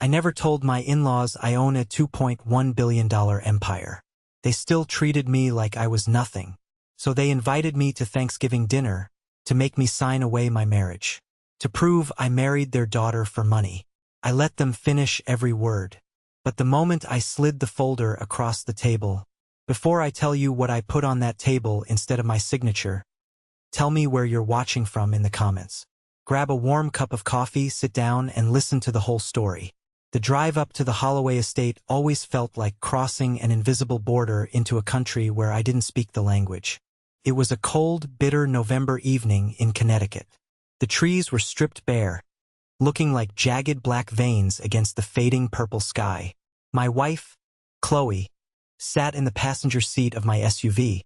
I never told my in-laws I own a $2.1 billion empire. They still treated me like I was nothing. So they invited me to Thanksgiving dinner to make me sign away my marriage. To prove I married their daughter for money. I let them finish every word. But the moment I slid the folder across the table, before I tell you what I put on that table instead of my signature, tell me where you're watching from in the comments. Grab a warm cup of coffee, sit down, and listen to the whole story. The drive up to the Holloway estate always felt like crossing an invisible border into a country where I didn't speak the language. It was a cold, bitter November evening in Connecticut. The trees were stripped bare, looking like jagged black veins against the fading purple sky. My wife, Chloe, sat in the passenger seat of my SUV,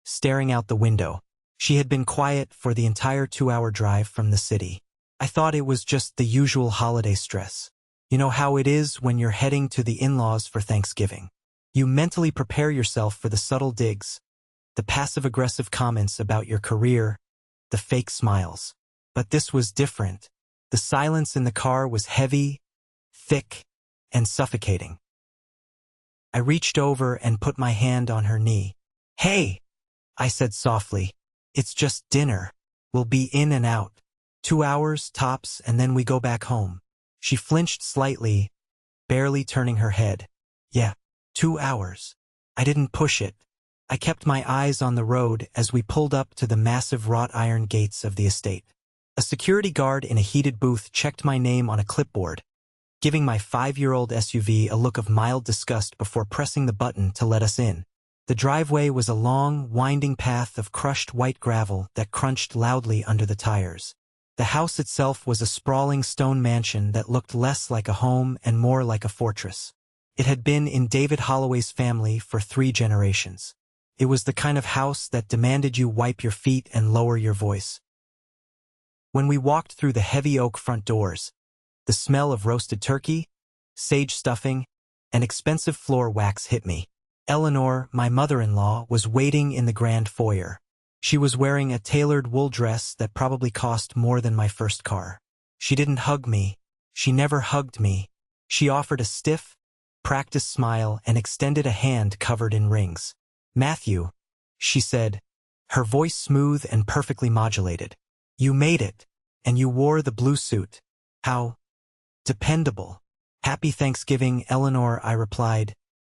staring out the window. She had been quiet for the entire 2-hour drive from the city. I thought it was just the usual holiday stress. You know how it is when you're heading to the in-laws for Thanksgiving. You mentally prepare yourself for the subtle digs, the passive-aggressive comments about your career, the fake smiles. But this was different. The silence in the car was heavy, thick, and suffocating. I reached over and put my hand on her knee. "Hey," I said softly, "it's just dinner. We'll be in and out. 2 hours, tops, and then we go back home." She flinched slightly, barely turning her head. "Yeah, 2 hours." I didn't push it. I kept my eyes on the road as we pulled up to the massive wrought iron gates of the estate. A security guard in a heated booth checked my name on a clipboard, giving my 5-year-old SUV a look of mild disgust before pressing the button to let us in. The driveway was a long, winding path of crushed white gravel that crunched loudly under the tires. The house itself was a sprawling stone mansion that looked less like a home and more like a fortress. It had been in David Holloway's family for 3 generations. It was the kind of house that demanded you wipe your feet and lower your voice. When we walked through the heavy oak front doors, the smell of roasted turkey, sage stuffing, and expensive floor wax hit me. Eleanor, my mother-in-law, was waiting in the grand foyer. She was wearing a tailored wool dress that probably cost more than my first car. She didn't hug me. She never hugged me. She offered a stiff, practiced smile and extended a hand covered in rings. "Matthew," she said, her voice smooth and perfectly modulated. "You made it, and you wore the blue suit. How dependable." "Happy Thanksgiving, Eleanor," I replied,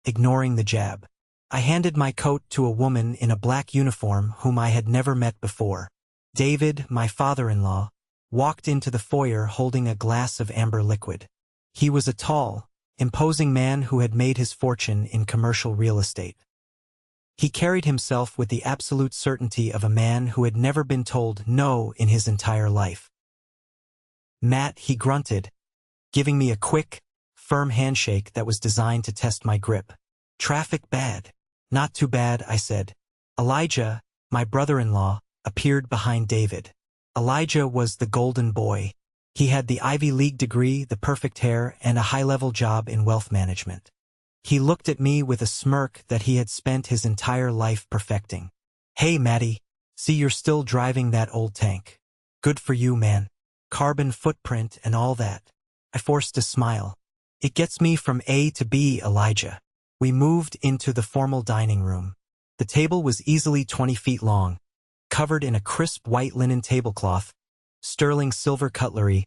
ignoring the jab. I handed my coat to a woman in a black uniform whom I had never met before. David, my father-in-law, walked into the foyer holding a glass of amber liquid. He was a tall, imposing man who had made his fortune in commercial real estate. He carried himself with the absolute certainty of a man who had never been told no in his entire life. "Matt," he grunted, giving me a quick, firm handshake that was designed to test my grip. "Traffic bad?" "Not too bad," I said. Elijah, my brother-in-law, appeared behind David. Elijah was the golden boy. He had the Ivy League degree, the perfect hair, and a high-level job in wealth management. He looked at me with a smirk that he had spent his entire life perfecting. "Hey, Matty, see you're still driving that old tank. Good for you, man. Carbon footprint and all that." I forced a smile. "It gets me from A to B, Elijah." We moved into the formal dining room. The table was easily 20 feet long, covered in a crisp white linen tablecloth, sterling silver cutlery,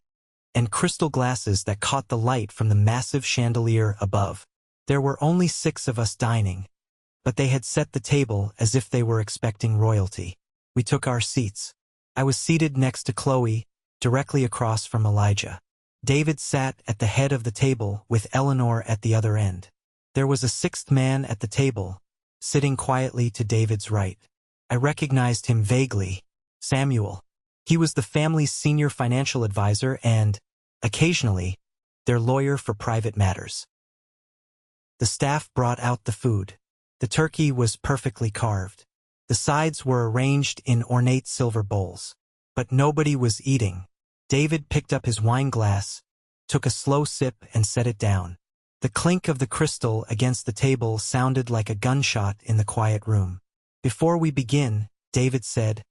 and crystal glasses that caught the light from the massive chandelier above. There were only 6 of us dining, but they had set the table as if they were expecting royalty. We took our seats. I was seated next to Chloe, directly across from Elijah. David sat at the head of the table with Eleanor at the other end. There was a 6th man at the table, sitting quietly to David's right. I recognized him vaguely. Samuel. He was the family's senior financial advisor and, occasionally, their lawyer for private matters. The staff brought out the food. The turkey was perfectly carved. The sides were arranged in ornate silver bowls. But nobody was eating. David picked up his wine glass, took a slow sip and set it down. The clink of the crystal against the table sounded like a gunshot in the quiet room. "Before we begin," David said,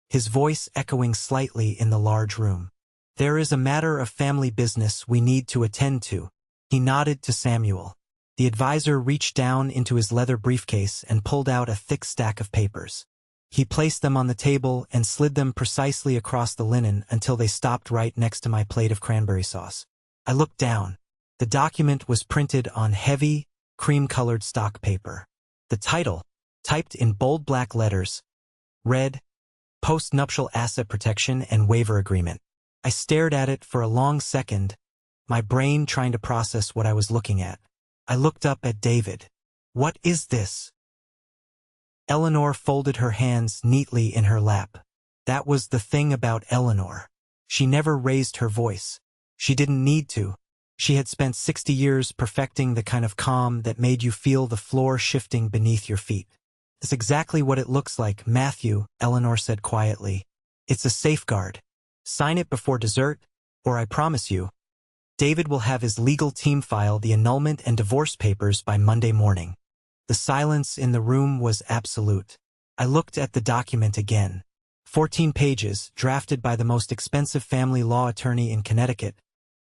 his voice echoing slightly in the large room, "there is a matter of family business we need to attend to. He nodded to Samuel. The advisor reached down into his leather briefcase and pulled out a thick stack of papers. He placed them on the table and slid them precisely across the linen until they stopped right next to my plate of cranberry sauce. I looked down. The document was printed on heavy, cream-colored stock paper. The title, typed in bold black letters, read, Post-Nuptial Asset Protection and Waiver Agreement. I stared at it for a long second, my brain trying to process what I was looking at. I looked up at David. What is this? Eleanor folded her hands neatly in her lap. That was the thing about Eleanor. She never raised her voice. She didn't need to. She had spent 60 years perfecting the kind of calm that made you feel the floor shifting beneath your feet. It's exactly what it looks like, Matthew, Eleanor said quietly. It's a safeguard. Sign it before dessert, or I promise you, David will have his legal team file the annulment and divorce papers by Monday morning. The silence in the room was absolute. I looked at the document again. 14 pages, drafted by the most expensive family law attorney in Connecticut,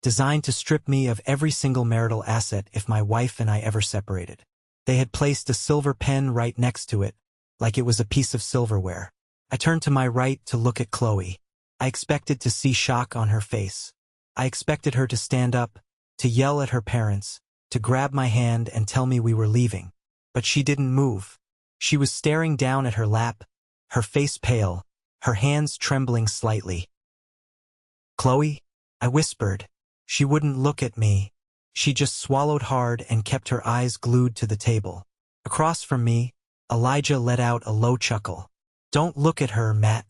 designed to strip me of every single marital asset if my wife and I ever separated. They had placed a silver pen right next to it, like it was a piece of silverware. I turned to my right to look at Chloe. I expected to see shock on her face. I expected her to stand up, to yell at her parents, to grab my hand and tell me we were leaving. But she didn't move. She was staring down at her lap, her face pale, her hands trembling slightly. Chloe? I whispered. She wouldn't look at me. She just swallowed hard and kept her eyes glued to the table. Across from me, Elijah let out a low chuckle. Don't look at her, Matt.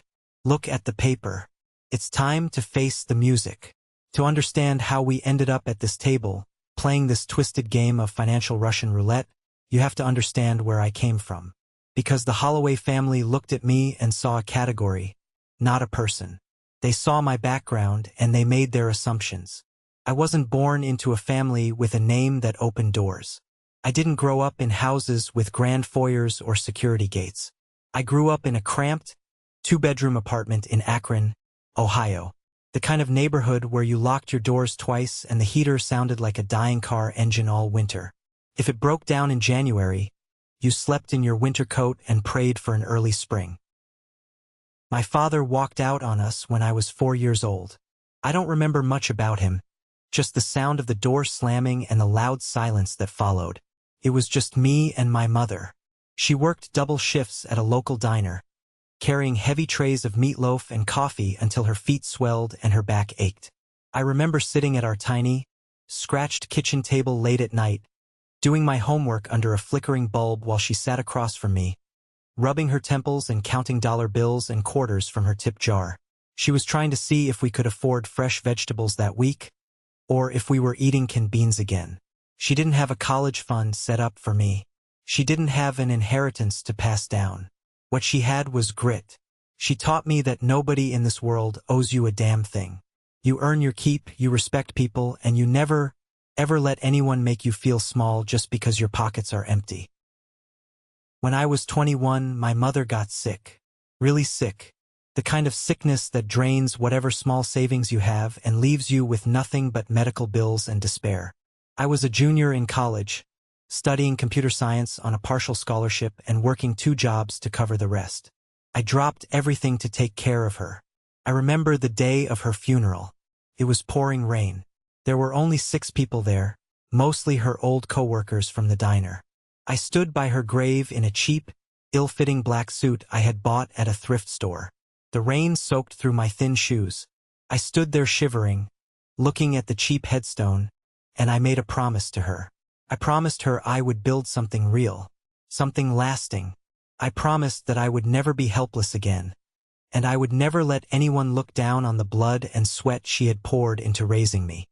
Look at the paper. It's time to face the music. To understand how we ended up at this table, playing this twisted game of financial Russian roulette, you have to understand where I came from. Because the Holloway family looked at me and saw a category, not a person. They saw my background and they made their assumptions. I wasn't born into a family with a name that opened doors. I didn't grow up in houses with grand foyers or security gates. I grew up in a cramped, two-bedroom apartment in Akron, Ohio. The kind of neighborhood where you locked your doors twice and the heater sounded like a dying car engine all winter. If it broke down in January, you slept in your winter coat and prayed for an early spring. My father walked out on us when I was 4 years old. I don't remember much about him, just the sound of the door slamming and the loud silence that followed. It was just me and my mother. She worked double shifts at a local diner, carrying heavy trays of meatloaf and coffee until her feet swelled and her back ached. I remember sitting at our tiny, scratched kitchen table late at night, doing my homework under a flickering bulb while she sat across from me, rubbing her temples and counting dollar bills and quarters from her tip jar. She was trying to see if we could afford fresh vegetables that week, or if we were eating canned beans again. She didn't have a college fund set up for me. She didn't have an inheritance to pass down. What she had was grit. She taught me that nobody in this world owes you a damn thing. You earn your keep, you respect people, and you never, ever let anyone make you feel small just because your pockets are empty. When I was 21, my mother got sick. Really sick. The kind of sickness that drains whatever small savings you have and leaves you with nothing but medical bills and despair. I was a junior in college, studying computer science on a partial scholarship and working 2 jobs to cover the rest. I dropped everything to take care of her. I remember the day of her funeral. It was pouring rain. There were only 6 people there, mostly her old coworkers from the diner. I stood by her grave in a cheap, ill-fitting black suit I had bought at a thrift store. The rain soaked through my thin shoes. I stood there shivering, looking at the cheap headstone, and I made a promise to her. I promised her I would build something real, something lasting. I promised that I would never be helpless again, and I would never let anyone look down on the blood and sweat she had poured into raising me.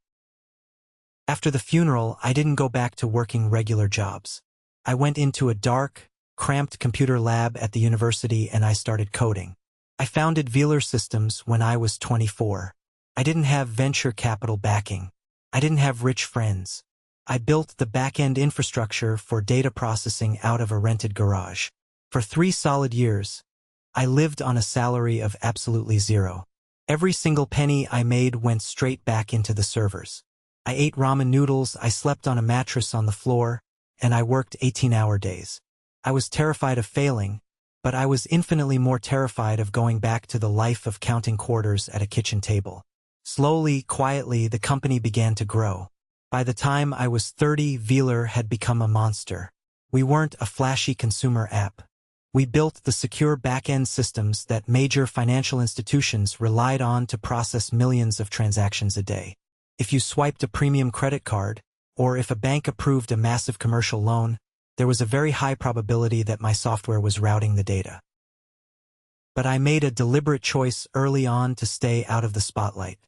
After the funeral, I didn't go back to working regular jobs. I went into a dark, cramped computer lab at the university and I started coding. I founded Velar Systems when I was 24. I didn't have venture capital backing. I didn't have rich friends. I built the back-end infrastructure for data processing out of a rented garage. For 3 solid years, I lived on a salary of absolutely zero. Every single penny I made went straight back into the servers. I ate ramen noodles, I slept on a mattress on the floor, and I worked 18-hour days. I was terrified of failing, but I was infinitely more terrified of going back to the life of counting quarters at a kitchen table. Slowly, quietly, the company began to grow. By the time I was 30, Wheeler had become a monster. We weren't a flashy consumer app. We built the secure back-end systems that major financial institutions relied on to process millions of transactions a day. If you swiped a premium credit card, or if a bank approved a massive commercial loan, there was a very high probability that my software was routing the data. But I made a deliberate choice early on to stay out of the spotlight.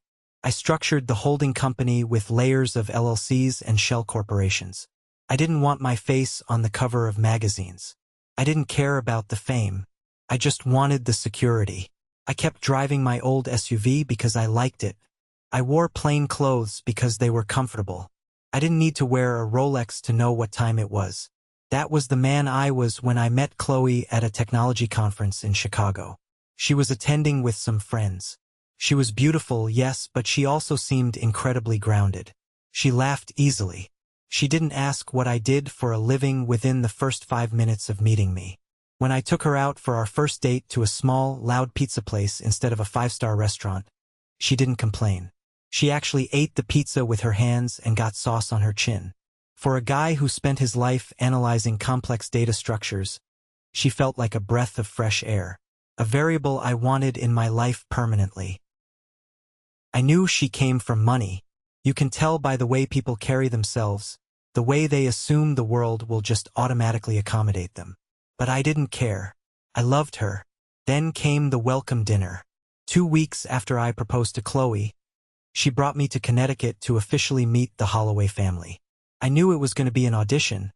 I structured the holding company with layers of LLCs and shell corporations. I didn't want my face on the cover of magazines. I didn't care about the fame. I just wanted the security. I kept driving my old SUV because I liked it. I wore plain clothes because they were comfortable. I didn't need to wear a Rolex to know what time it was. That was the man I was when I met Chloe at a technology conference in Chicago. She was attending with some friends. She was beautiful, yes, but she also seemed incredibly grounded. She laughed easily. She didn't ask what I did for a living within the first 5 minutes of meeting me. When I took her out for our first date to a small, loud pizza place instead of a 5-star restaurant, she didn't complain. She actually ate the pizza with her hands and got sauce on her chin. For a guy who spent his life analyzing complex data structures, she felt like a breath of fresh air, a variable I wanted in my life permanently. I knew she came from money. You can tell by the way people carry themselves, the way they assume the world will just automatically accommodate them. But I didn't care. I loved her. Then came the welcome dinner. 2 weeks after I proposed to Chloe, she brought me to Connecticut to officially meet the Holloway family. I knew it was going to be an audition,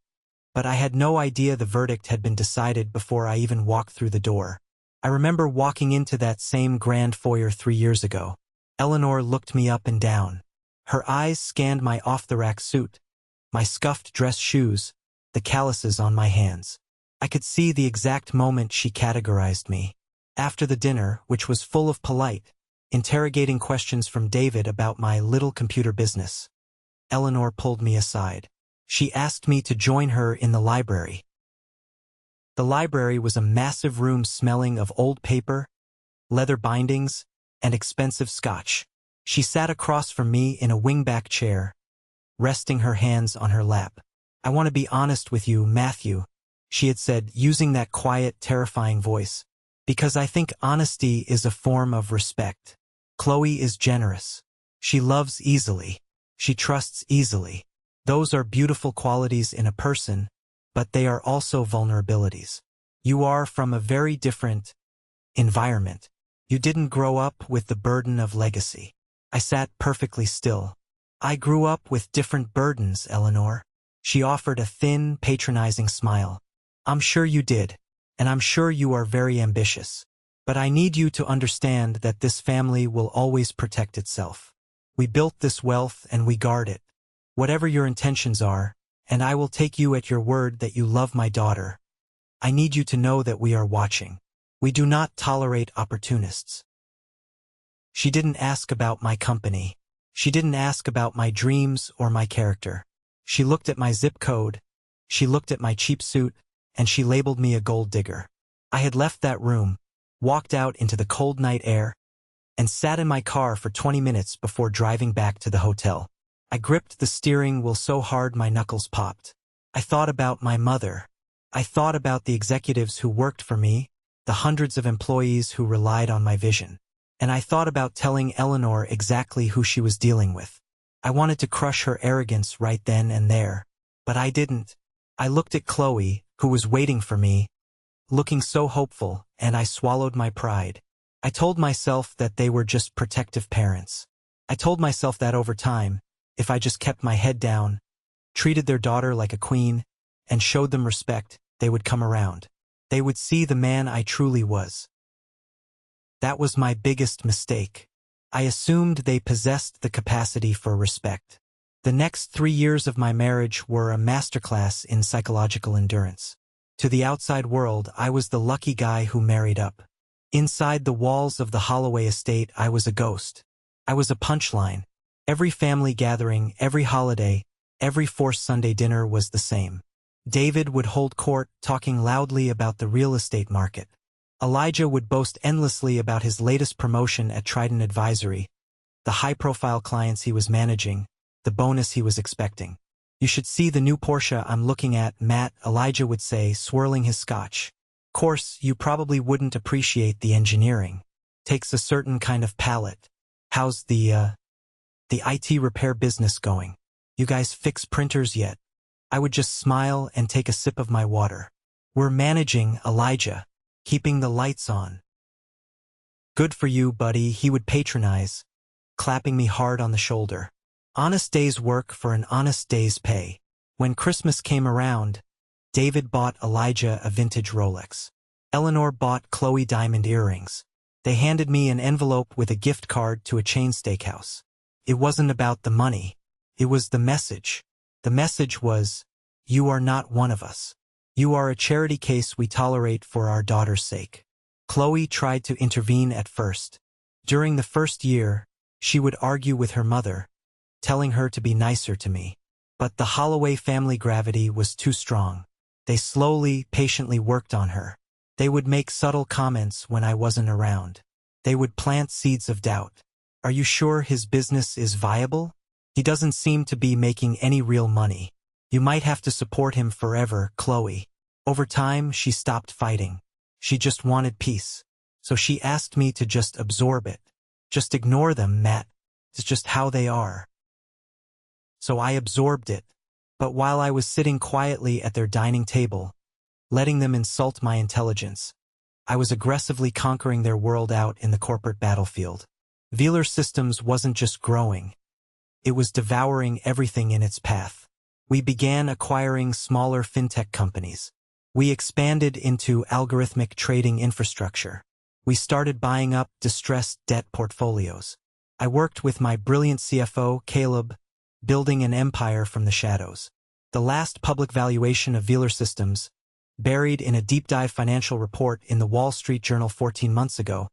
but I had no idea the verdict had been decided before I even walked through the door. I remember walking into that same grand foyer 3 years ago. Eleanor looked me up and down. Her eyes scanned my off-the-rack suit, my scuffed dress shoes, the calluses on my hands. I could see the exact moment she categorized me. After the dinner, which was full of polite, interrogating questions from David about my little computer business, Eleanor pulled me aside. She asked me to join her in the library. The library was a massive room smelling of old paper, leather bindings, and expensive scotch. She sat across from me in a wingback chair, resting her hands on her lap. "I want to be honest with you, Matthew," she had said, using that quiet, terrifying voice, "because I think honesty is a form of respect. Chloe is generous. She loves easily. She trusts easily. Those are beautiful qualities in a person, but they are also vulnerabilities. You are from a very different environment. You didn't grow up with the burden of legacy." I sat perfectly still. "I grew up with different burdens, Eleanor." She offered a thin, patronizing smile. "I'm sure you did, and I'm sure you are very ambitious. But I need you to understand that this family will always protect itself. We built this wealth and we guard it. Whatever your intentions are, and I will take you at your word that you love my daughter, I need you to know that we are watching. We do not tolerate opportunists." She didn't ask about my company. She didn't ask about my dreams or my character. She looked at my zip code, she looked at my cheap suit, and she labeled me a gold digger. I had left that room, walked out into the cold night air, and sat in my car for 20 minutes before driving back to the hotel. I gripped the steering wheel so hard my knuckles popped. I thought about my mother. I thought about the executives who worked for me, the hundreds of employees who relied on my vision. And I thought about telling Eleanor exactly who she was dealing with. I wanted to crush her arrogance right then and there, but I didn't. I looked at Chloe, who was waiting for me, looking so hopeful, and I swallowed my pride. I told myself that they were just protective parents. I told myself that over time, if I just kept my head down, treated their daughter like a queen, and showed them respect, they would come around. They would see the man I truly was. That was my biggest mistake. I assumed they possessed the capacity for respect. The next 3 years of my marriage were a masterclass in psychological endurance. To the outside world, I was the lucky guy who married up. Inside the walls of the Holloway estate, I was a ghost. I was a punchline, Every family gathering, every holiday, every forced Sunday dinner was the same. David would hold court, talking loudly about the real estate market. Elijah would boast endlessly about his latest promotion at Trident Advisory, the high-profile clients he was managing, the bonus he was expecting. "You should see the new Porsche I'm looking at, Matt," Elijah would say, swirling his scotch. "Course, you probably wouldn't appreciate the engineering. Takes a certain kind of palate. How's the IT repair business going? You guys fix printers yet?" I would just smile and take a sip of my water. "We're managing, Elijah. Keeping the lights on." "Good for you, buddy," he would patronize, clapping me hard on the shoulder. Honest day's work for an honest day's pay. When Christmas came around, David bought Elijah a vintage Rolex. Eleanor bought Chloe diamond earrings. They handed me an envelope with a gift card to a chain steakhouse. It wasn't about the money. It was the message. The message was, "You are not one of us. You are a charity case we tolerate for our daughter's sake." Chloe tried to intervene at first. During the first year, she would argue with her mother, telling her to be nicer to me. But the Holloway family gravity was too strong. They slowly, patiently worked on her. They would make subtle comments when I wasn't around. They would plant seeds of doubt. "Are you sure his business is viable? He doesn't seem to be making any real money. You might have to support him forever, Chloe." Over time, she stopped fighting. She just wanted peace. So she asked me to just absorb it. "Just ignore them, Matt. It's just how they are." So I absorbed it. But while I was sitting quietly at their dining table, letting them insult my intelligence, I was aggressively conquering their world out in the corporate battlefield. Wheeler Systems wasn't just growing. It was devouring everything in its path. We began acquiring smaller fintech companies. We expanded into algorithmic trading infrastructure. We started buying up distressed debt portfolios. I worked with my brilliant CFO, Caleb, building an empire from the shadows. The last public valuation of Wheeler Systems, buried in a deep-dive financial report in the Wall Street Journal 14 months ago,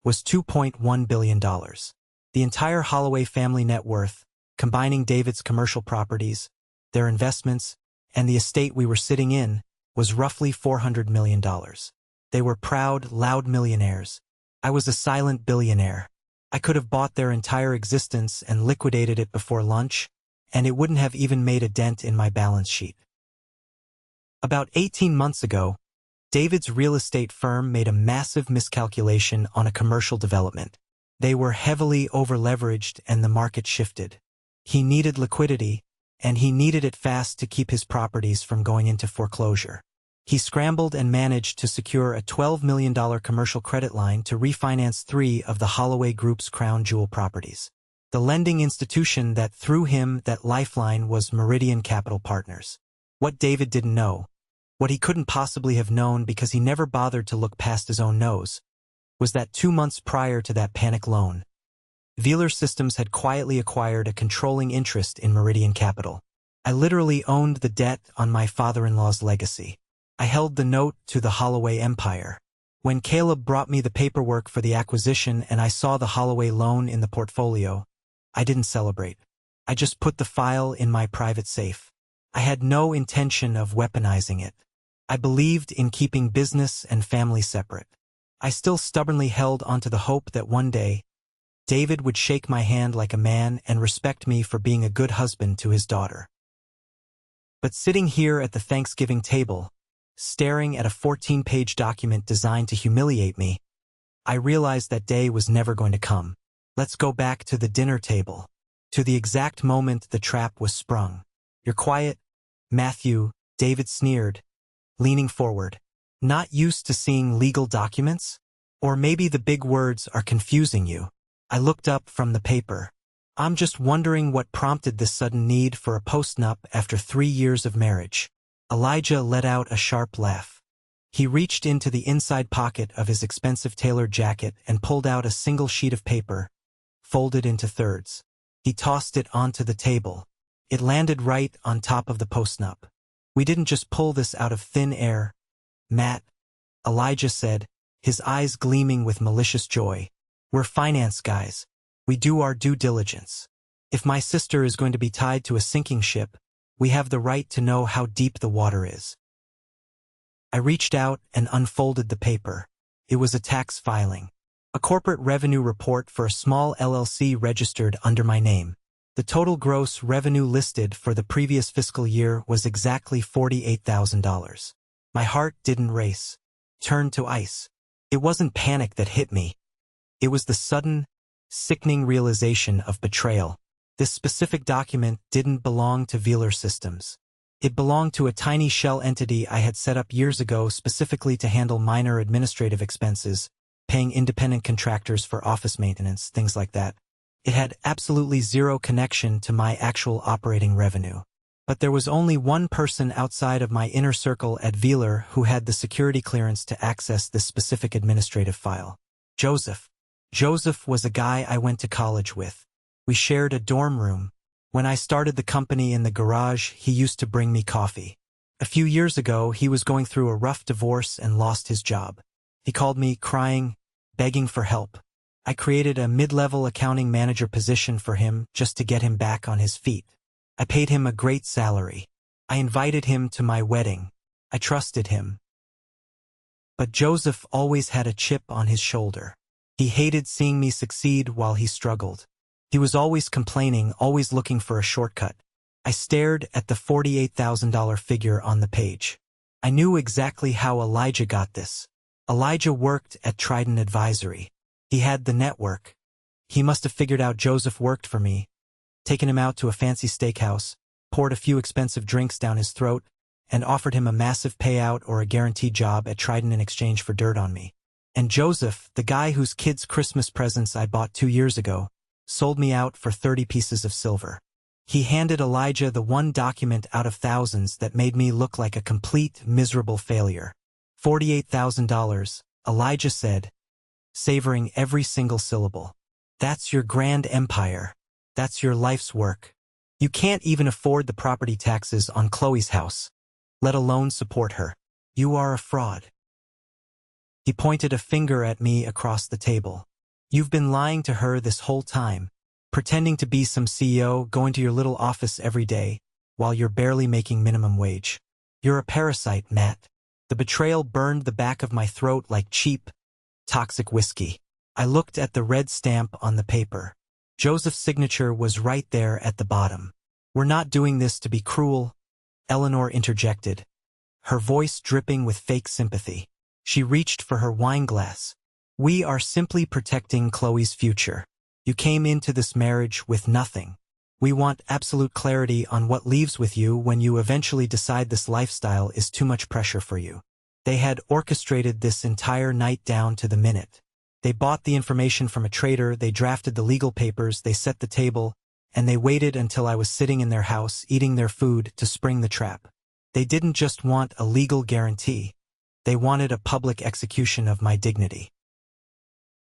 was $2.1 billion. The entire Holloway family net worth, combining David's commercial properties, their investments, and the estate we were sitting in, was roughly $400 million. They were proud, loud millionaires. I was a silent billionaire. I could have bought their entire existence and liquidated it before lunch, and it wouldn't have even made a dent in my balance sheet. About 18 months ago, David's real estate firm made a massive miscalculation on a commercial development. They were heavily over-leveraged and the market shifted. He needed liquidity, and he needed it fast to keep his properties from going into foreclosure. He scrambled and managed to secure a $12 million commercial credit line to refinance 3 of the Holloway Group's crown jewel properties. The lending institution that threw him that lifeline was Meridian Capital Partners. What David didn't know, what he couldn't possibly have known because he never bothered to look past his own nose, was that 2 months prior to that panic loan, Wheeler Systems had quietly acquired a controlling interest in Meridian Capital. I literally owned the debt on my father-in-law's legacy. I held the note to the Holloway empire. When Caleb brought me the paperwork for the acquisition and I saw the Holloway loan in the portfolio, I didn't celebrate. I just put the file in my private safe. I had no intention of weaponizing it. I believed in keeping business and family separate. I still stubbornly held onto the hope that one day, David would shake my hand like a man and respect me for being a good husband to his daughter. But sitting here at the Thanksgiving table, staring at a 14-page document designed to humiliate me, I realized that day was never going to come. Let's go back to the dinner table, to the exact moment the trap was sprung. "You're quiet, Matthew," David sneered, leaning forward. "Not used to seeing legal documents? Or maybe the big words are confusing you." I looked up from the paper. "I'm just wondering what prompted this sudden need for a postnup after 3 years of marriage." Elijah let out a sharp laugh. He reached into the inside pocket of his expensive tailored jacket and pulled out a single sheet of paper, folded into thirds. He tossed it onto the table. It landed right on top of the postnup. "We didn't just pull this out of thin air, Matt," Elijah said, his eyes gleaming with malicious joy. "We're finance guys. We do our due diligence. If my sister is going to be tied to a sinking ship, we have the right to know how deep the water is. I reached out and unfolded the paper. It was a tax filing. A corporate revenue report for a small LLC registered under my name. The total gross revenue listed for the previous fiscal year was exactly $48,000. My heart didn't race, turned to ice. It wasn't panic that hit me. It was the sudden, sickening realization of betrayal. This specific document didn't belong to Velar Systems. It belonged to a tiny shell entity I had set up years ago specifically to handle minor administrative expenses, paying independent contractors for office maintenance, things like that. It had absolutely zero connection to my actual operating revenue. But there was only one person outside of my inner circle at Velar who had the security clearance to access this specific administrative file. Joseph. Joseph was a guy I went to college with. We shared a dorm room. When I started the company in the garage, he used to bring me coffee. A few years ago, he was going through a rough divorce and lost his job. He called me crying, begging for help. I created a mid-level accounting manager position for him just to get him back on his feet. I paid him a great salary. I invited him to my wedding. I trusted him. But Joseph always had a chip on his shoulder. He hated seeing me succeed while he struggled. He was always complaining, always looking for a shortcut. I stared at the $48,000 figure on the page. I knew exactly how Elijah got this. Elijah worked at Trident Advisory. He had the network. He must have figured out Joseph worked for me, taken him out to a fancy steakhouse, poured a few expensive drinks down his throat, and offered him a massive payout or a guaranteed job at Trident in exchange for dirt on me. And Joseph, the guy whose kids' Christmas presents I bought 2 years ago, sold me out for 30 pieces of silver. He handed Elijah the one document out of thousands that made me look like a complete, miserable failure. $48,000, Elijah said, savoring every single syllable. That's your grand empire. That's your life's work. You can't even afford the property taxes on Chloe's house, let alone support her. You are a fraud. He pointed a finger at me across the table. You've been lying to her this whole time, pretending to be some CEO, going to your little office every day, while you're barely making minimum wage. You're a parasite, Matt. The betrayal burned the back of my throat like cheap, toxic whiskey. I looked at the red stamp on the paper. Joseph's signature was right there at the bottom. We're not doing this to be cruel, Eleanor interjected, her voice dripping with fake sympathy. She reached for her wine glass. We are simply protecting Chloe's future. You came into this marriage with nothing. We want absolute clarity on what leaves with you when you eventually decide this lifestyle is too much pressure for you. They had orchestrated this entire night down to the minute. They bought the information from a trader, they drafted the legal papers, they set the table, and they waited until I was sitting in their house eating their food to spring the trap. They didn't just want a legal guarantee. They wanted a public execution of my dignity.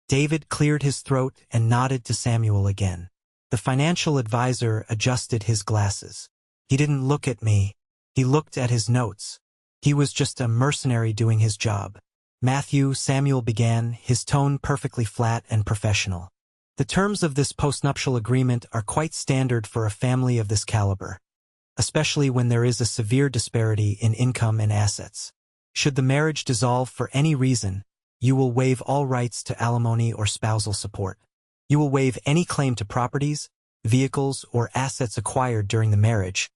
David cleared his throat and nodded to Samuel again. The financial advisor adjusted his glasses. He didn't look at me. He looked at his notes. He was just a mercenary doing his job. Matthew, Samuel began, his tone perfectly flat and professional. The terms of this postnuptial agreement are quite standard for a family of this caliber, especially when there is a severe disparity in income and assets. Should the marriage dissolve for any reason, you will waive all rights to alimony or spousal support. You will waive any claim to properties, vehicles, or assets acquired during the marriage,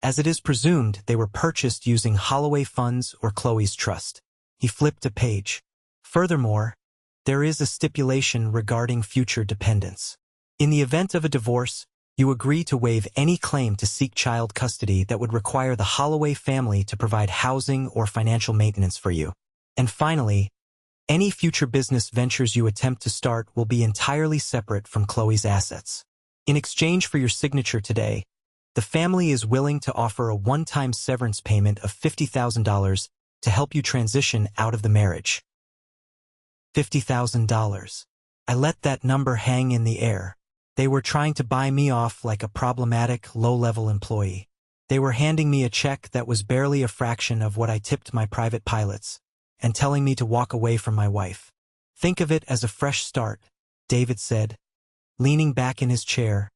as it is presumed they were purchased using Holloway funds or Chloe's trust. He flipped a page. Furthermore, there is a stipulation regarding future dependents. In the event of a divorce, you agree to waive any claim to seek child custody that would require the Holloway family to provide housing or financial maintenance for you. And finally, any future business ventures you attempt to start will be entirely separate from Chloe's assets. In exchange for your signature today, the family is willing to offer a one-time severance payment of $50,000 to help you transition out of the marriage. $50,000. I let that number hang in the air. They were trying to buy me off like a problematic, low-level employee. They were handing me a check that was barely a fraction of what I tipped my private pilots, and telling me to walk away from my wife. Think of it as a fresh start, David said, leaning back in his chair,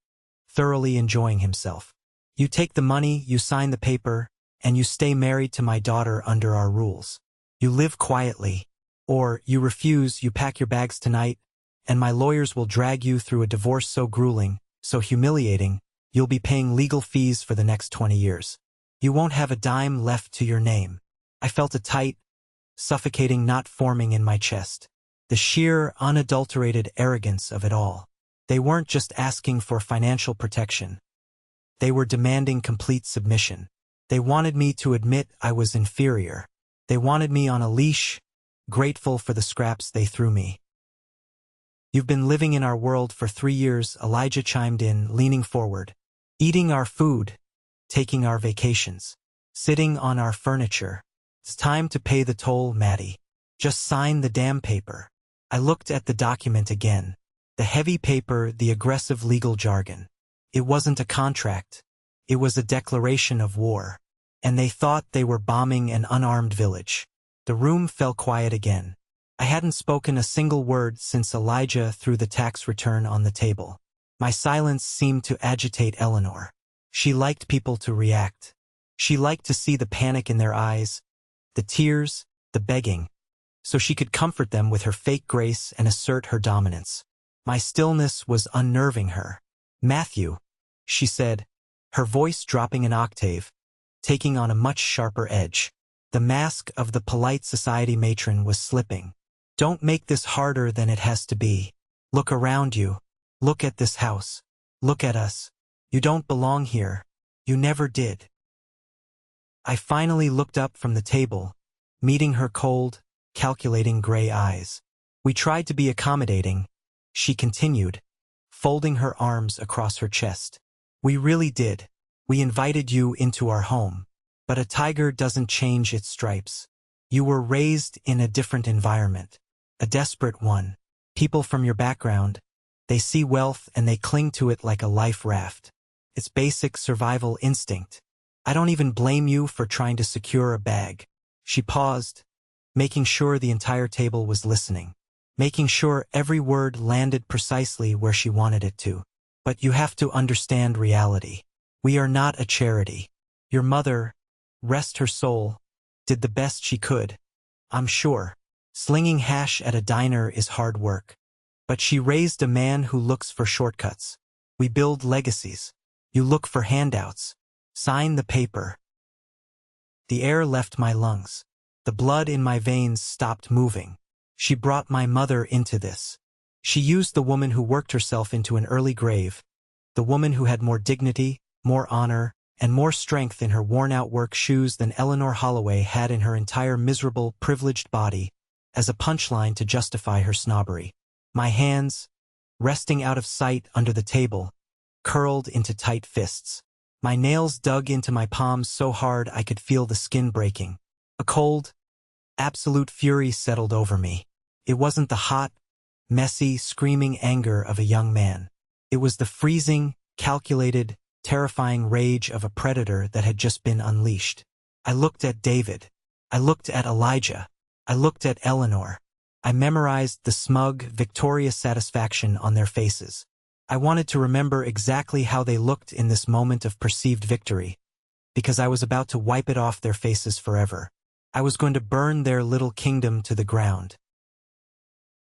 thoroughly enjoying himself. You take the money, you sign the paper, and you stay married to my daughter under our rules. You live quietly. Or, you refuse, you pack your bags tonight, and my lawyers will drag you through a divorce so grueling, so humiliating, you'll be paying legal fees for the next 20 years. You won't have a dime left to your name. I felt a tight, suffocating knot forming in my chest. The sheer, unadulterated arrogance of it all. They weren't just asking for financial protection. They were demanding complete submission. They wanted me to admit I was inferior. They wanted me on a leash, grateful for the scraps they threw me. You've been living in our world for 3 years, Elijah chimed in, leaning forward. Eating our food, taking our vacations, sitting on our furniture. It's time to pay the toll, Maddie. Just sign the damn paper. I looked at the document again. The heavy paper, the aggressive legal jargon. It wasn't a contract. It was a declaration of war. And they thought they were bombing an unarmed village. The room fell quiet again. I hadn't spoken a single word since Elijah threw the tax return on the table. My silence seemed to agitate Eleanor. She liked people to react. She liked to see the panic in their eyes, the tears, the begging, so she could comfort them with her fake grace and assert her dominance. My stillness was unnerving her. Matthew, she said, her voice dropping an octave, taking on a much sharper edge. The mask of the polite society matron was slipping. Don't make this harder than it has to be. Look around you. Look at this house. Look at us. You don't belong here. You never did. I finally looked up from the table, meeting her cold, calculating gray eyes. We tried to be accommodating, she continued, folding her arms across her chest. We really did. We invited you into our home. But a tiger doesn't change its stripes. You were raised in a different environment. A desperate one. People from your background, they see wealth and they cling to it like a life raft. It's basic survival instinct. I don't even blame you for trying to secure a bag. She paused, making sure the entire table was listening, making sure every word landed precisely where she wanted it to. But you have to understand reality. We are not a charity. Your mother, rest her soul, did the best she could. I'm sure. Slinging hash at a diner is hard work. But she raised a man who looks for shortcuts. We build legacies. You look for handouts. Sign the paper. The air left my lungs. The blood in my veins stopped moving. She brought my mother into this. She used the woman who worked herself into an early grave, the woman who had more dignity, more honor, and more strength in her worn-out work shoes than Eleanor Holloway had in her entire miserable, privileged body, as a punchline to justify her snobbery. My hands, resting out of sight under the table, curled into tight fists. My nails dug into my palms so hard I could feel the skin breaking. A cold, absolute fury settled over me. It wasn't the hot, messy, screaming anger of a young man. It was the freezing, calculated, terrifying rage of a predator that had just been unleashed. I looked at David. I looked at Elijah. I looked at Eleanor. I memorized the smug, victorious satisfaction on their faces. I wanted to remember exactly how they looked in this moment of perceived victory, because I was about to wipe it off their faces forever. I was going to burn their little kingdom to the ground.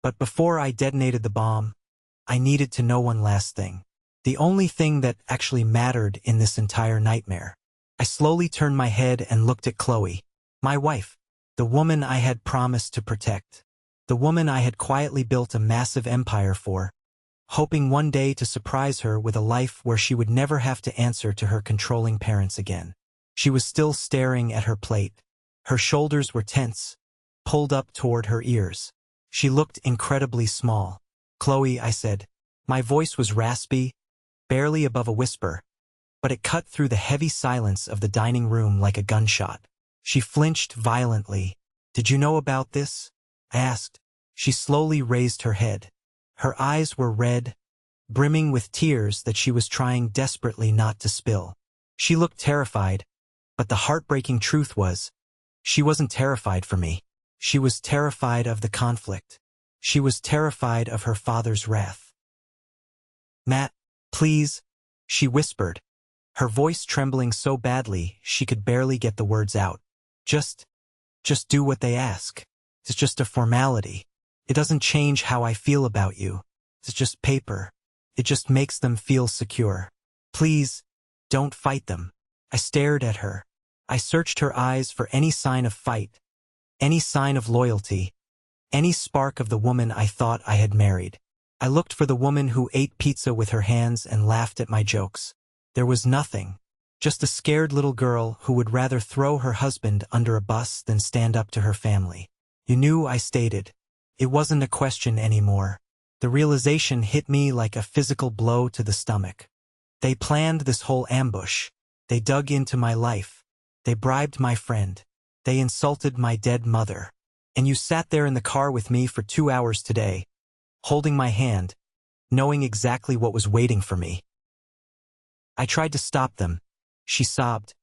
But before I detonated the bomb, I needed to know one last thing. The only thing that actually mattered in this entire nightmare. I slowly turned my head and looked at Chloe, my wife, the woman I had promised to protect, the woman I had quietly built a massive empire for, hoping one day to surprise her with a life where she would never have to answer to her controlling parents again. She was still staring at her plate. Her shoulders were tense, pulled up toward her ears. She looked incredibly small. Chloe, I said. My voice was raspy, barely above a whisper, but it cut through the heavy silence of the dining room like a gunshot. She flinched violently. Did you know about this? I asked. She slowly raised her head. Her eyes were red, brimming with tears that she was trying desperately not to spill. She looked terrified, but the heartbreaking truth was, she wasn't terrified for me. She was terrified of the conflict. She was terrified of her father's wrath. Matt, please, She whispered, her voice trembling so badly she could barely get the words out. Just do what they ask. It's just a formality. It doesn't change how I feel about you. It's just paper. It just makes them feel secure. Please, don't fight them. I stared at her. I searched her eyes for any sign of fight, any sign of loyalty, any spark of the woman I thought I had married. I looked for the woman who ate pizza with her hands and laughed at my jokes. There was nothing. Just a scared little girl who would rather throw her husband under a bus than stand up to her family. You knew, I stated. It wasn't a question anymore. The realization hit me like a physical blow to the stomach. They planned this whole ambush. They dug into my life. They bribed my friend. They insulted my dead mother. And you sat there in the car with me for 2 hours today, holding my hand, knowing exactly what was waiting for me. I tried to stop them. She sobbed,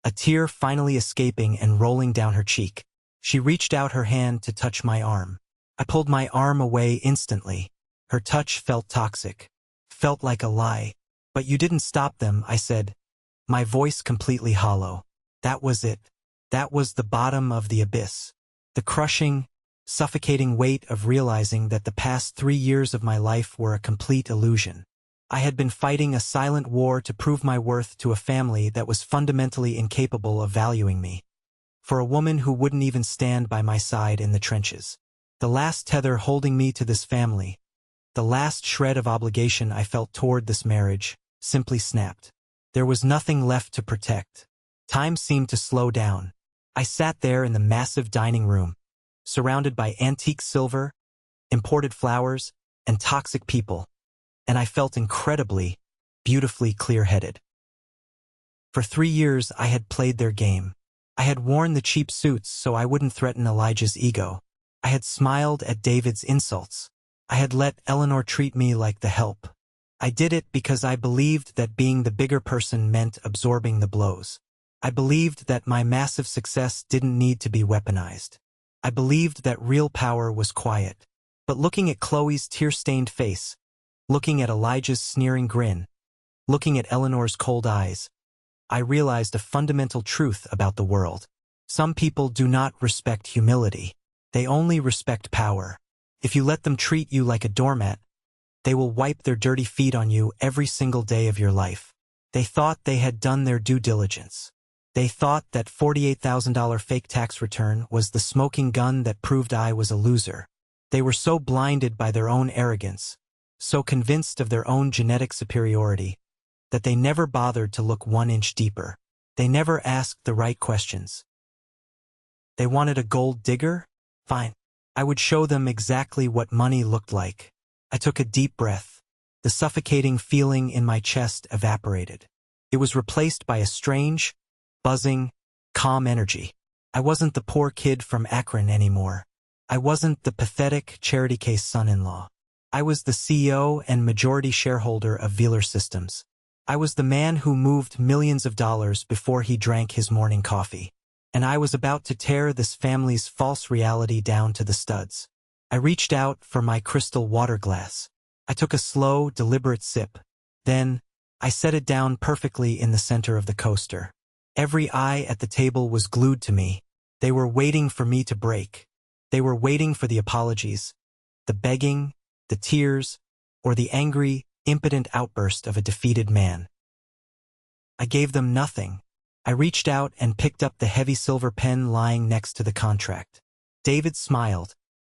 a tear finally escaping and rolling down her cheek. She reached out her hand to touch my arm. I pulled my arm away instantly. Her touch felt toxic, felt like a lie. But you didn't stop them, I said, my voice completely hollow. That was it. That was the bottom of the abyss. The crushing, suffocating weight of realizing that the past 3 years of my life were a complete illusion. I had been fighting a silent war to prove my worth to a family that was fundamentally incapable of valuing me. For a woman who wouldn't even stand by my side in the trenches. The last tether holding me to this family, the last shred of obligation I felt toward this marriage, simply snapped. There was nothing left to protect. Time seemed to slow down. I sat there in the massive dining room, surrounded by antique silver, imported flowers, and toxic people, and I felt incredibly, beautifully clear-headed. For 3 years I had played their game. I had worn the cheap suits so I wouldn't threaten Elijah's ego. I had smiled at David's insults. I had let Eleanor treat me like the help. I did it because I believed that being the bigger person meant absorbing the blows. I believed that my massive success didn't need to be weaponized. I believed that real power was quiet. But looking at Chloe's tear-stained face, looking at Elijah's sneering grin, looking at Eleanor's cold eyes, I realized a fundamental truth about the world. Some people do not respect humility. They only respect power. If you let them treat you like a doormat, they will wipe their dirty feet on you every single day of your life. They thought they had done their due diligence. They thought that $48,000 fake tax return was the smoking gun that proved I was a loser. They were so blinded by their own arrogance, so convinced of their own genetic superiority, that they never bothered to look 1 inch deeper. They never asked the right questions. They wanted a gold digger? Fine. I would show them exactly what money looked like. I took a deep breath. The suffocating feeling in my chest evaporated. It was replaced by a strange, buzzing, calm energy. I wasn't the poor kid from Akron anymore. I wasn't the pathetic charity case son-in-law. I was the CEO and majority shareholder of Wheeler Systems. I was the man who moved millions of dollars before he drank his morning coffee. And I was about to tear this family's false reality down to the studs. I reached out for my crystal water glass. I took a slow, deliberate sip. Then, I set it down perfectly in the center of the coaster. Every eye at the table was glued to me. They were waiting for me to break. They were waiting for the apologies, the begging, the tears, or the angry, impotent outburst of a defeated man. I gave them nothing. I reached out and picked up the heavy silver pen lying next to the contract. David smiled,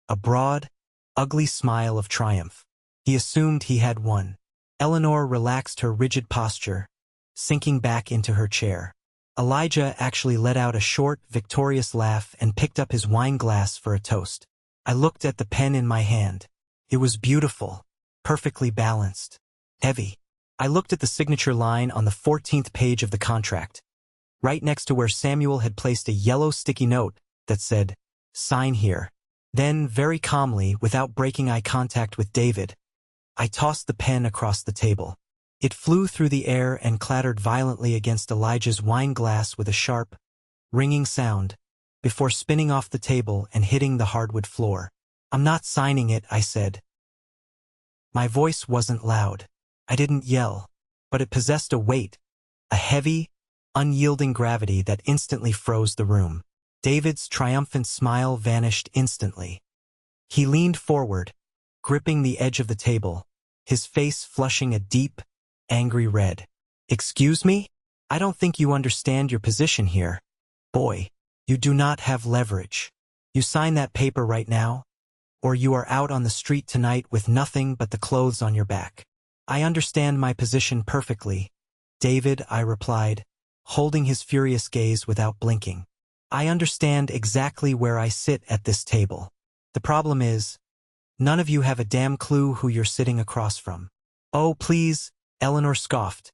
a broad, ugly smile of triumph. He assumed he had won. Eleanor relaxed her rigid posture, sinking back into her chair. Elijah actually let out a short, victorious laugh and picked up his wine glass for a toast. I looked at the pen in my hand. It was beautiful, perfectly balanced, heavy. I looked at the signature line on the 14th page of the contract, right next to where Samuel had placed a yellow sticky note that said, "Sign here." Then, very calmly, without breaking eye contact with David, I tossed the pen across the table. It flew through the air and clattered violently against Elijah's wine glass with a sharp, ringing sound, before spinning off the table and hitting the hardwood floor. "I'm not signing it," I said. My voice wasn't loud. I didn't yell, but it possessed a weight, a heavy, unyielding gravity that instantly froze the room. David's triumphant smile vanished instantly. He leaned forward, gripping the edge of the table, his face flushing a deep, angry red. "Excuse me? I don't think you understand your position here. Boy, you do not have leverage. You sign that paper right now, or you are out on the street tonight with nothing but the clothes on your back." "I understand my position perfectly, David," I replied, holding his furious gaze without blinking. "I understand exactly where I sit at this table. The problem is, none of you have a damn clue who you're sitting across from." "Oh, please," Eleanor scoffed,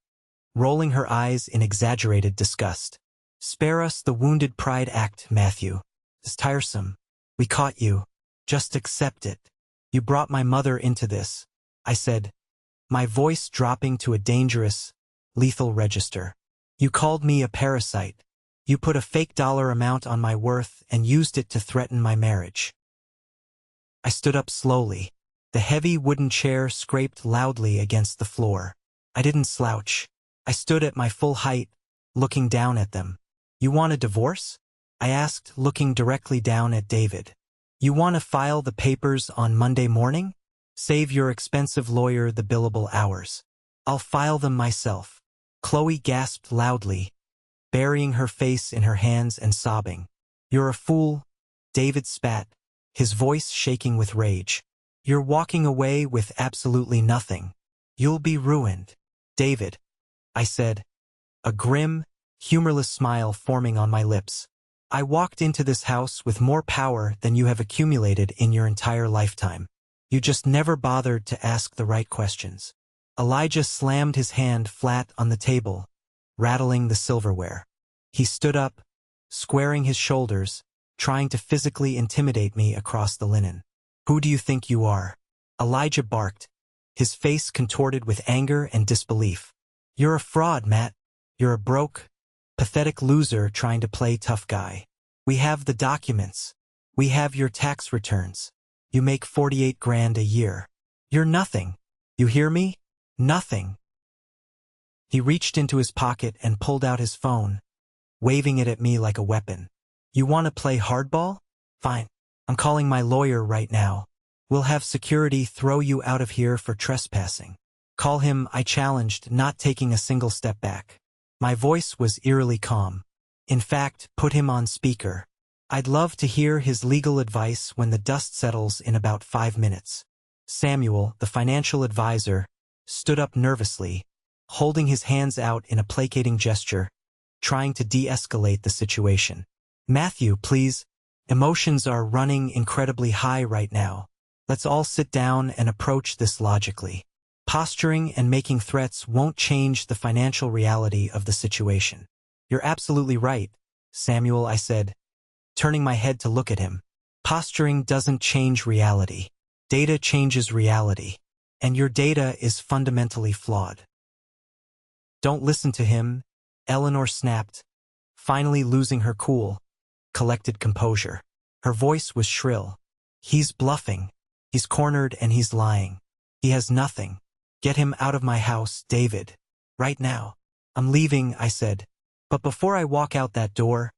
rolling her eyes in exaggerated disgust. "Spare us the wounded pride act, Matthew. It's tiresome. We caught you. Just accept it. You brought my mother into this," I said, my voice dropping to a dangerous, lethal register. "You called me a parasite. You put a fake dollar amount on my worth and used it to threaten my marriage." I stood up slowly. The heavy wooden chair scraped loudly against the floor. I didn't slouch. I stood at my full height, looking down at them. "You want a divorce?" I asked, looking directly down at David. "You want to file the papers on Monday morning? Save your expensive lawyer the billable hours. I'll file them myself." Chloe gasped loudly, burying her face in her hands and sobbing. "You're a fool," David spat, his voice shaking with rage. "You're walking away with absolutely nothing. You'll be ruined." "David," I said, a grim, humorless smile forming on my lips, "I walked into this house with more power than you have accumulated in your entire lifetime. You just never bothered to ask the right questions." Elijah slammed his hand flat on the table, rattling the silverware. He stood up, squaring his shoulders, trying to physically intimidate me across the linen. "Who do you think you are?" Elijah barked, his face contorted with anger and disbelief. "You're a fraud, Matt. You're a broke, pathetic loser trying to play tough guy. We have the documents. We have your tax returns. You make 48 grand a year. You're nothing. You hear me? Nothing." He reached into his pocket and pulled out his phone, waving it at me like a weapon. "You want to play hardball? Fine. I'm calling my lawyer right now. We'll have security throw you out of here for trespassing." "Call him," I challenged, not taking a single step back. My voice was eerily calm. "In fact, put him on speaker. I'd love to hear his legal advice when the dust settles in about 5 minutes." Samuel, the financial advisor, stood up nervously, holding his hands out in a placating gesture, trying to de-escalate the situation. "Matthew, please. Emotions are running incredibly high right now. Let's all sit down and approach this logically. Posturing and making threats won't change the financial reality of the situation." "You're absolutely right, Samuel," I said, turning my head to look at him. "Posturing doesn't change reality. Data changes reality. And your data is fundamentally flawed." "Don't listen to him," Eleanor snapped, finally losing her cool, collected composure. Her voice was shrill. "He's bluffing. He's cornered and he's lying. He has nothing. Get him out of my house, David. Right now." "I'm leaving," I said. "But before I walk out that door,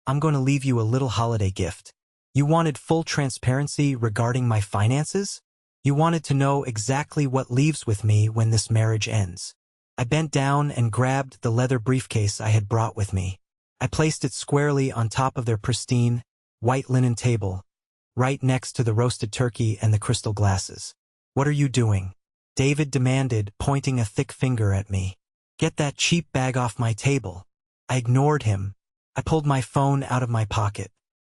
I'm going to leave you a little holiday gift. You wanted full transparency regarding my finances? You wanted to know exactly what leaves with me when this marriage ends." I bent down and grabbed the leather briefcase I had brought with me. I placed it squarely on top of their pristine, white linen table, right next to the roasted turkey and the crystal glasses. "What are you doing?" David demanded, pointing a thick finger at me. "Get that cheap bag off my table." I ignored him. I pulled my phone out of my pocket.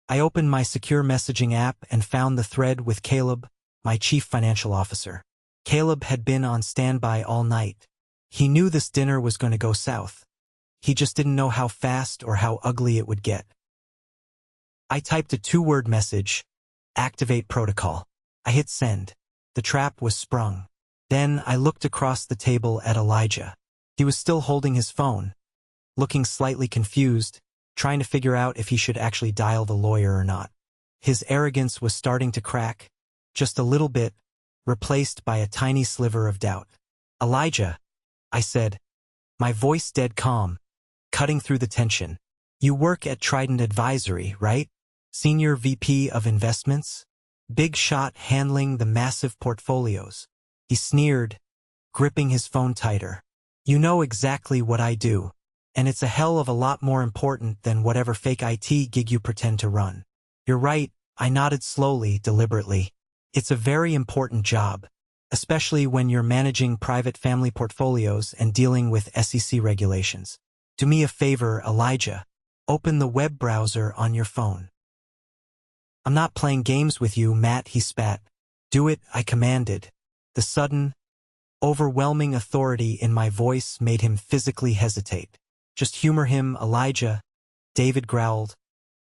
I opened my secure messaging app and found the thread with Caleb, my chief financial officer. Caleb had been on standby all night. He knew this dinner was going to go south. He just didn't know how fast or how ugly it would get. I typed a 2-word message, "Activate protocol." I hit send. The trap was sprung. Then I looked across the table at Elijah. He was still holding his phone, looking slightly confused, trying to figure out if he should actually dial the lawyer or not. His arrogance was starting to crack, just a little bit, replaced by a tiny sliver of doubt. "Elijah," I said, My voice dead calm, cutting through the tension. You work at Trident Advisory, right? Senior VP of Investments? Big shot handling the massive portfolios. He sneered, gripping his phone tighter. You know exactly what I do, and it's a hell of a lot more important than whatever fake IT gig you pretend to run. You're right, I nodded slowly, deliberately. It's a very important job, especially when you're managing private family portfolios and dealing with SEC regulations. Do me a favor, Elijah. Open the web browser on your phone. I'm not playing games with you, Matt, he spat. Do it, I commanded. The sudden, overwhelming authority in my voice made him physically hesitate. Just humor him, Elijah, David growled,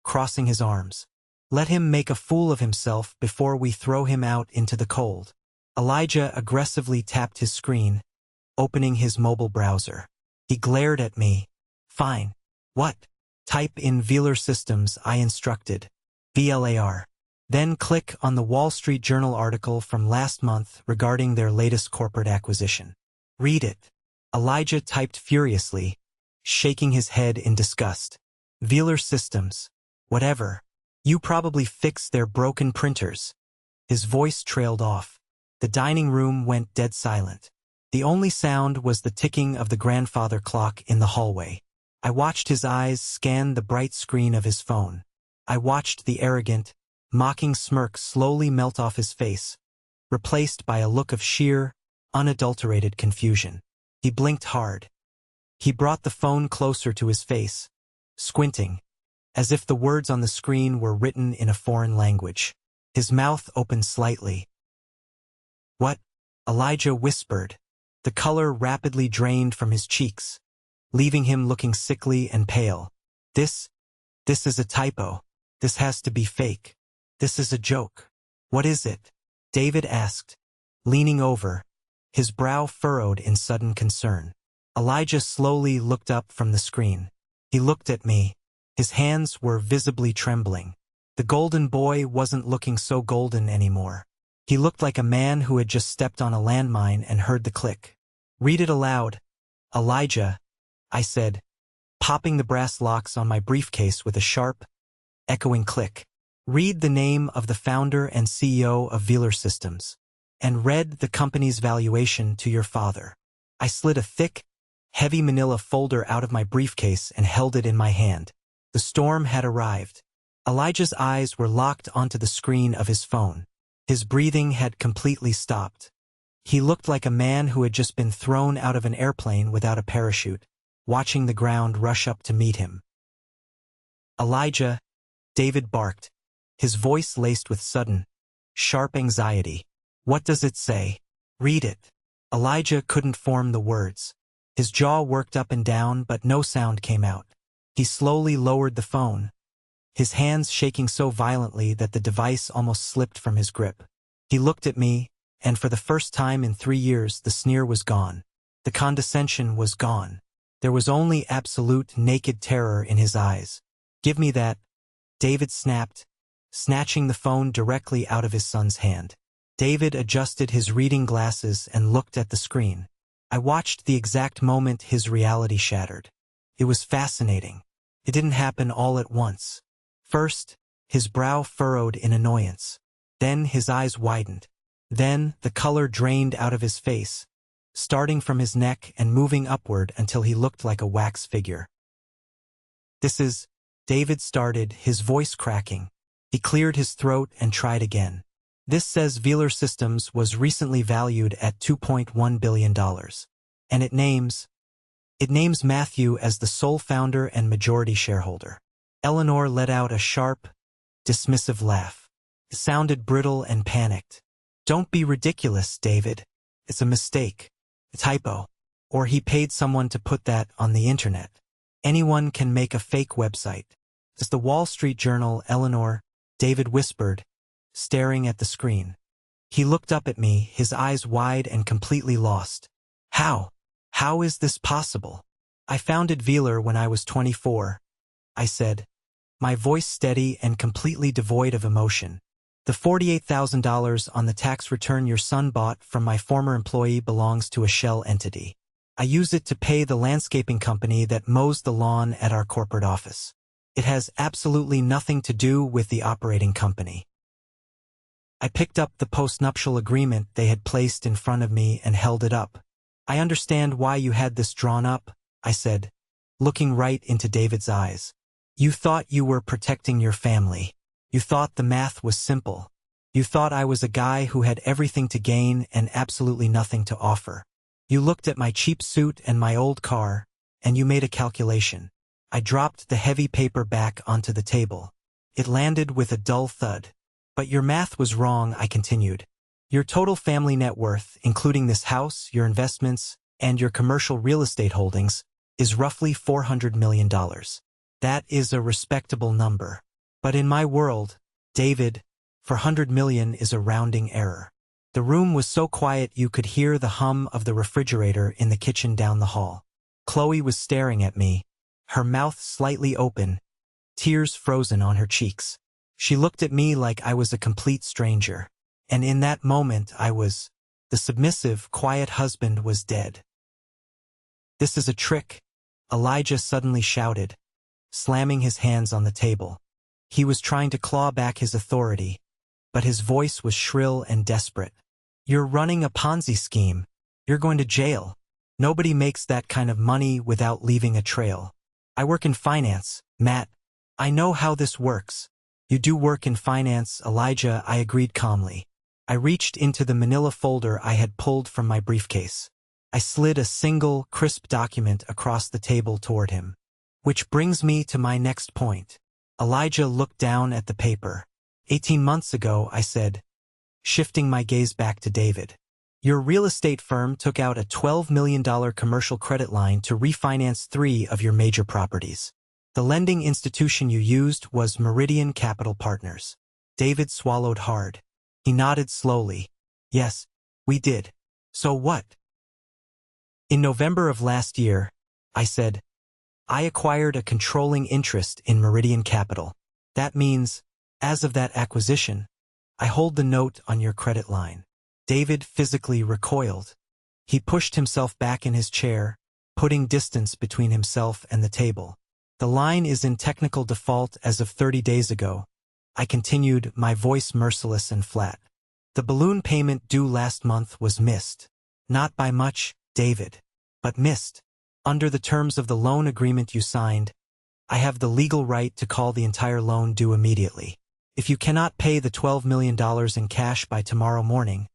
crossing his arms. Let him make a fool of himself before we throw him out into the cold. Elijah aggressively tapped his screen, opening his mobile browser. He glared at me. Fine. What? Type in Velar Systems, I instructed. VLAR. Then click on the Wall Street Journal article from last month regarding their latest corporate acquisition. Read it. Elijah typed furiously, shaking his head in disgust. Velar Systems. Whatever. You probably fixed their broken printers. His voice trailed off. The dining room went dead silent. The only sound was the ticking of the grandfather clock in the hallway. I watched his eyes scan the bright screen of his phone. I watched the arrogant, mocking smirk slowly melt off his face, replaced by a look of sheer, unadulterated confusion. He blinked hard. He brought the phone closer to his face, squinting, as if the words on the screen were written in a foreign language. His mouth opened slightly. What? Elijah whispered. The color rapidly drained from his cheeks, leaving him looking sickly and pale. This is a typo. This has to be fake. This is a joke. What is it? David asked, leaning over, his brow furrowed in sudden concern. Elijah slowly looked up from the screen. He looked at me. His hands were visibly trembling. The golden boy wasn't looking so golden anymore. He looked like a man who had just stepped on a landmine and heard the click. Read it aloud. Elijah, I said, popping the brass locks on my briefcase with a sharp, echoing click. Read the name of the founder and CEO of Velar Systems, and read the company's valuation to your father. I slid a thick, heavy manila folder out of my briefcase and held it in my hand. The storm had arrived. Elijah's eyes were locked onto the screen of his phone. His breathing had completely stopped. He looked like a man who had just been thrown out of an airplane without a parachute, watching the ground rush up to meet him. Elijah, David barked, his voice laced with sudden, sharp anxiety. What does it say? Read it. Elijah couldn't form the words. His jaw worked up and down, but no sound came out. He slowly lowered the phone, his hands shaking so violently that the device almost slipped from his grip. He looked at me, and for the first time in 3 years the sneer was gone. The condescension was gone. There was only absolute naked terror in his eyes. Give me that, David snapped, snatching the phone directly out of his son's hand. David adjusted his reading glasses and looked at the screen. I watched the exact moment his reality shattered. It was fascinating. It didn't happen all at once. First, his brow furrowed in annoyance. Then his eyes widened. Then the color drained out of his face, starting from his neck and moving upward until he looked like a wax figure. This is, David started, his voice cracking. He cleared his throat and tried again. This says Velar Systems was recently valued at $2.1 billion. And it names Matthew as the sole founder and majority shareholder. Eleanor let out a sharp, dismissive laugh. It sounded brittle and panicked. Don't be ridiculous, David. It's a mistake. A typo. Or he paid someone to put that on the internet. Anyone can make a fake website. It's the Wall Street Journal, Eleanor, David whispered, staring at the screen. He looked up at me, his eyes wide and completely lost. How? How is this possible? I founded Velar when I was 24, I said, my voice steady and completely devoid of emotion. The $48,000 on the tax return your son bought from my former employee belongs to a shell entity. I use it to pay the landscaping company that mows the lawn at our corporate office. It has absolutely nothing to do with the operating company. I picked up the postnuptial agreement they had placed in front of me and held it up. I understand why you had this drawn up, I said, looking right into David's eyes. You thought you were protecting your family. You thought the math was simple. You thought I was a guy who had everything to gain and absolutely nothing to offer. You looked at my cheap suit and my old car, and you made a calculation. I dropped the heavy paper back onto the table. It landed with a dull thud. But your math was wrong, I continued. Your total family net worth, including this house, your investments, and your commercial real estate holdings, is roughly $400 million. That is a respectable number. But in my world, David, $400 million is a rounding error. The room was so quiet you could hear the hum of the refrigerator in the kitchen down the hall. Chloe was staring at me, her mouth slightly open, tears frozen on her cheeks. She looked at me like I was a complete stranger. And in that moment the submissive, quiet husband was dead. This is a trick, Elijah suddenly shouted, slamming his hands on the table. He was trying to claw back his authority, but his voice was shrill and desperate. You're running a Ponzi scheme. You're going to jail. Nobody makes that kind of money without leaving a trail. I work in finance, Matt. I know how this works. You do work in finance, Elijah, I agreed calmly. I reached into the manila folder I had pulled from my briefcase. I slid a single, crisp document across the table toward him. Which brings me to my next point. Elijah looked down at the paper. 18 months ago, I said, shifting my gaze back to David. Your real estate firm took out a $12 million commercial credit line to refinance 3 of your major properties. The lending institution you used was Meridian Capital Partners. David swallowed hard. He nodded slowly. Yes, we did. So what? In November of last year, I said, I acquired a controlling interest in Meridian Capital. That means, as of that acquisition, I hold the note on your credit line. David physically recoiled. He pushed himself back in his chair, putting distance between himself and the table. The line is in technical default as of 30 days ago. I continued, my voice merciless and flat. The balloon payment due last month was missed. Not by much, David, but missed. Under the terms of the loan agreement you signed, I have the legal right to call the entire loan due immediately. If you cannot pay the $12 million in cash by tomorrow morning,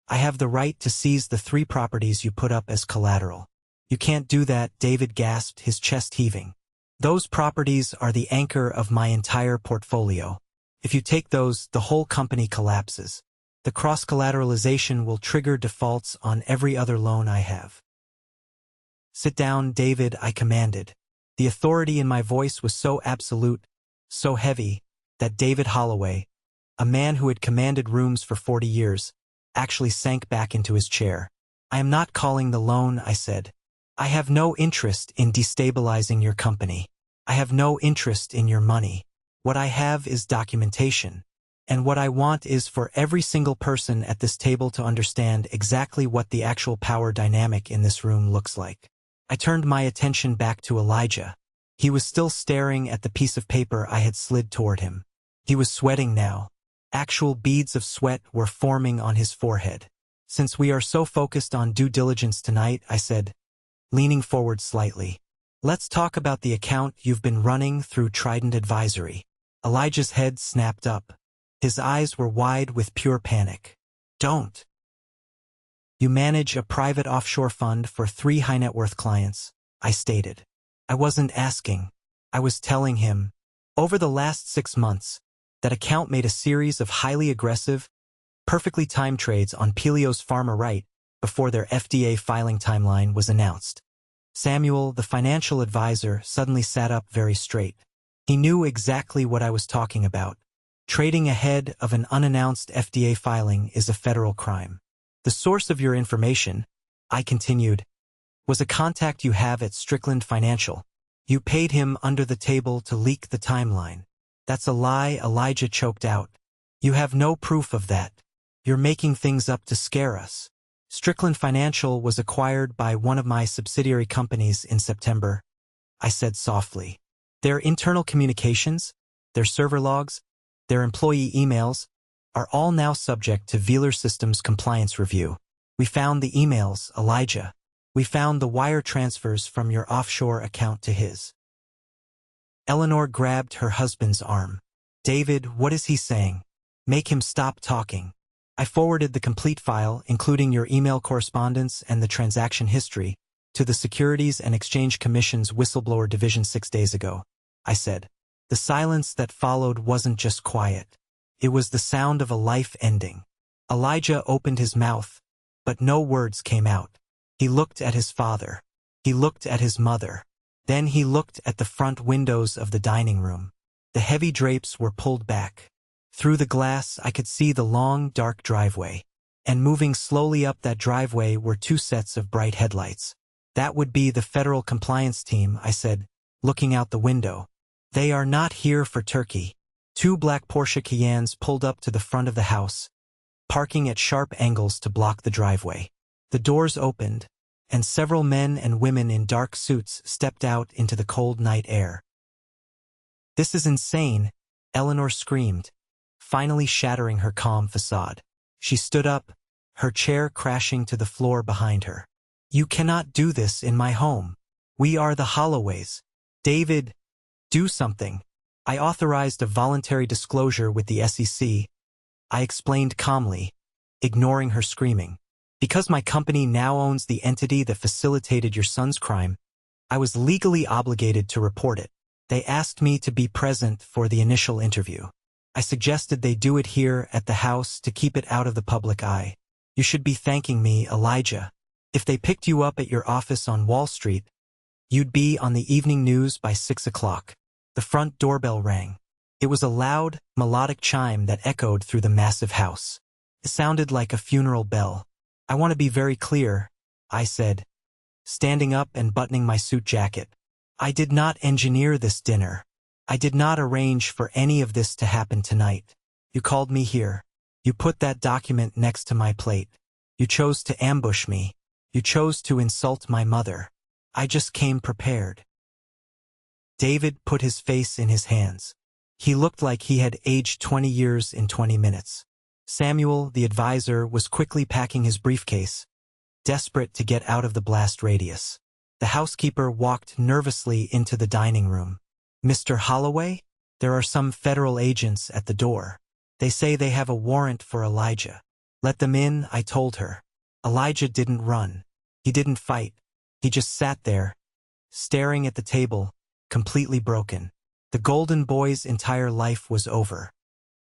I have the right to seize the 3 properties you put up as collateral. You can't do that, David gasped, his chest heaving. Those properties are the anchor of my entire portfolio. If you take those, the whole company collapses. The cross-collateralization will trigger defaults on every other loan I have. Sit down, David, I commanded. The authority in my voice was so absolute, so heavy, that David Holloway, a man who had commanded rooms for 40 years, actually sank back into his chair. I am not calling the loan, I said. I have no interest in destabilizing your company. I have no interest in your money. What I have is documentation. And what I want is for every single person at this table to understand exactly what the actual power dynamic in this room looks like. I turned my attention back to Elijah. He was still staring at the piece of paper I had slid toward him. He was sweating now. Actual beads of sweat were forming on his forehead. Since we are so focused on due diligence tonight, I said, leaning forward slightly, let's talk about the account you've been running through Trident Advisory. Elijah's head snapped up. His eyes were wide with pure panic. Don't. You manage a private offshore fund for 3 high-net-worth clients, I stated. I wasn't asking. I was telling him. Over the last 6 months, that account made a series of highly aggressive, perfectly timed trades on Pelio's Pharma right before their FDA filing timeline was announced. Samuel, the financial advisor, suddenly sat up very straight. He knew exactly what I was talking about. Trading ahead of an unannounced FDA filing is a federal crime. The source of your information, I continued, was a contact you have at Strickland Financial. You paid him under the table to leak the timeline. That's a lie, Elijah choked out. You have no proof of that. You're making things up to scare us. Strickland Financial was acquired by one of my subsidiary companies in September, I said softly. Their internal communications, their server logs, their employee emails, are all now subject to Wheeler Systems compliance review. We found the emails, Elijah. We found the wire transfers from your offshore account to his. Eleanor grabbed her husband's arm. David, what is he saying? Make him stop talking. I forwarded the complete file, including your email correspondence and the transaction history, to the Securities and Exchange Commission's Whistleblower Division 6 days ago. I said. The silence that followed wasn't just quiet. It was the sound of a life ending. Elijah opened his mouth, but no words came out. He looked at his father. He looked at his mother. Then he looked at the front windows of the dining room. The heavy drapes were pulled back. Through the glass, I could see the long, dark driveway. And moving slowly up that driveway were two sets of bright headlights. That would be the federal compliance team, I said, looking out the window. They are not here for Turkey. Two black Porsche Cayennes pulled up to the front of the house, parking at sharp angles to block the driveway. The doors opened, and several men and women in dark suits stepped out into the cold night air. This is insane, Eleanor screamed, finally shattering her calm facade. She stood up, her chair crashing to the floor behind her. You cannot do this in my home. We are the Holloways. David, do something. I authorized a voluntary disclosure with the SEC. I explained calmly, ignoring her screaming. Because my company now owns the entity that facilitated your son's crime, I was legally obligated to report it. They asked me to be present for the initial interview. I suggested they do it here at the house to keep it out of the public eye. You should be thanking me, Elijah. If they picked you up at your office on Wall Street, you'd be on the evening news by 6 o'clock. The front doorbell rang. It was a loud, melodic chime that echoed through the massive house. It sounded like a funeral bell. I want to be very clear, I said, standing up and buttoning my suit jacket. I did not engineer this dinner. I did not arrange for any of this to happen tonight. You called me here. You put that document next to my plate. You chose to ambush me. You chose to insult my mother. I just came prepared. David put his face in his hands. He looked like he had aged 20 years in 20 minutes. Samuel, the advisor, was quickly packing his briefcase, desperate to get out of the blast radius. The housekeeper walked nervously into the dining room. Mr. Holloway? There are some federal agents at the door. They say they have a warrant for Elijah. Let them in, I told her. Elijah didn't run. He didn't fight. He just sat there, staring at the table, completely broken. The Golden Boy's entire life was over.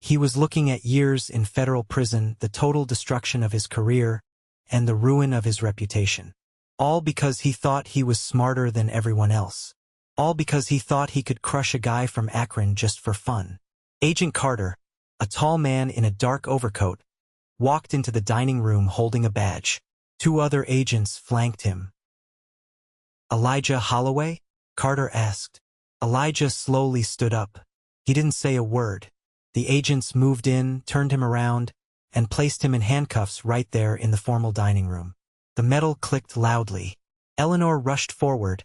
He was looking at years in federal prison, the total destruction of his career, and the ruin of his reputation. All because he thought he was smarter than everyone else. All because he thought he could crush a guy from Akron just for fun. Agent Carter, a tall man in a dark overcoat, walked into the dining room holding a badge. Two other agents flanked him. Elijah Holloway? Carter asked. Elijah slowly stood up. He didn't say a word. The agents moved in, turned him around, and placed him in handcuffs right there in the formal dining room. The metal clicked loudly. Eleanor rushed forward,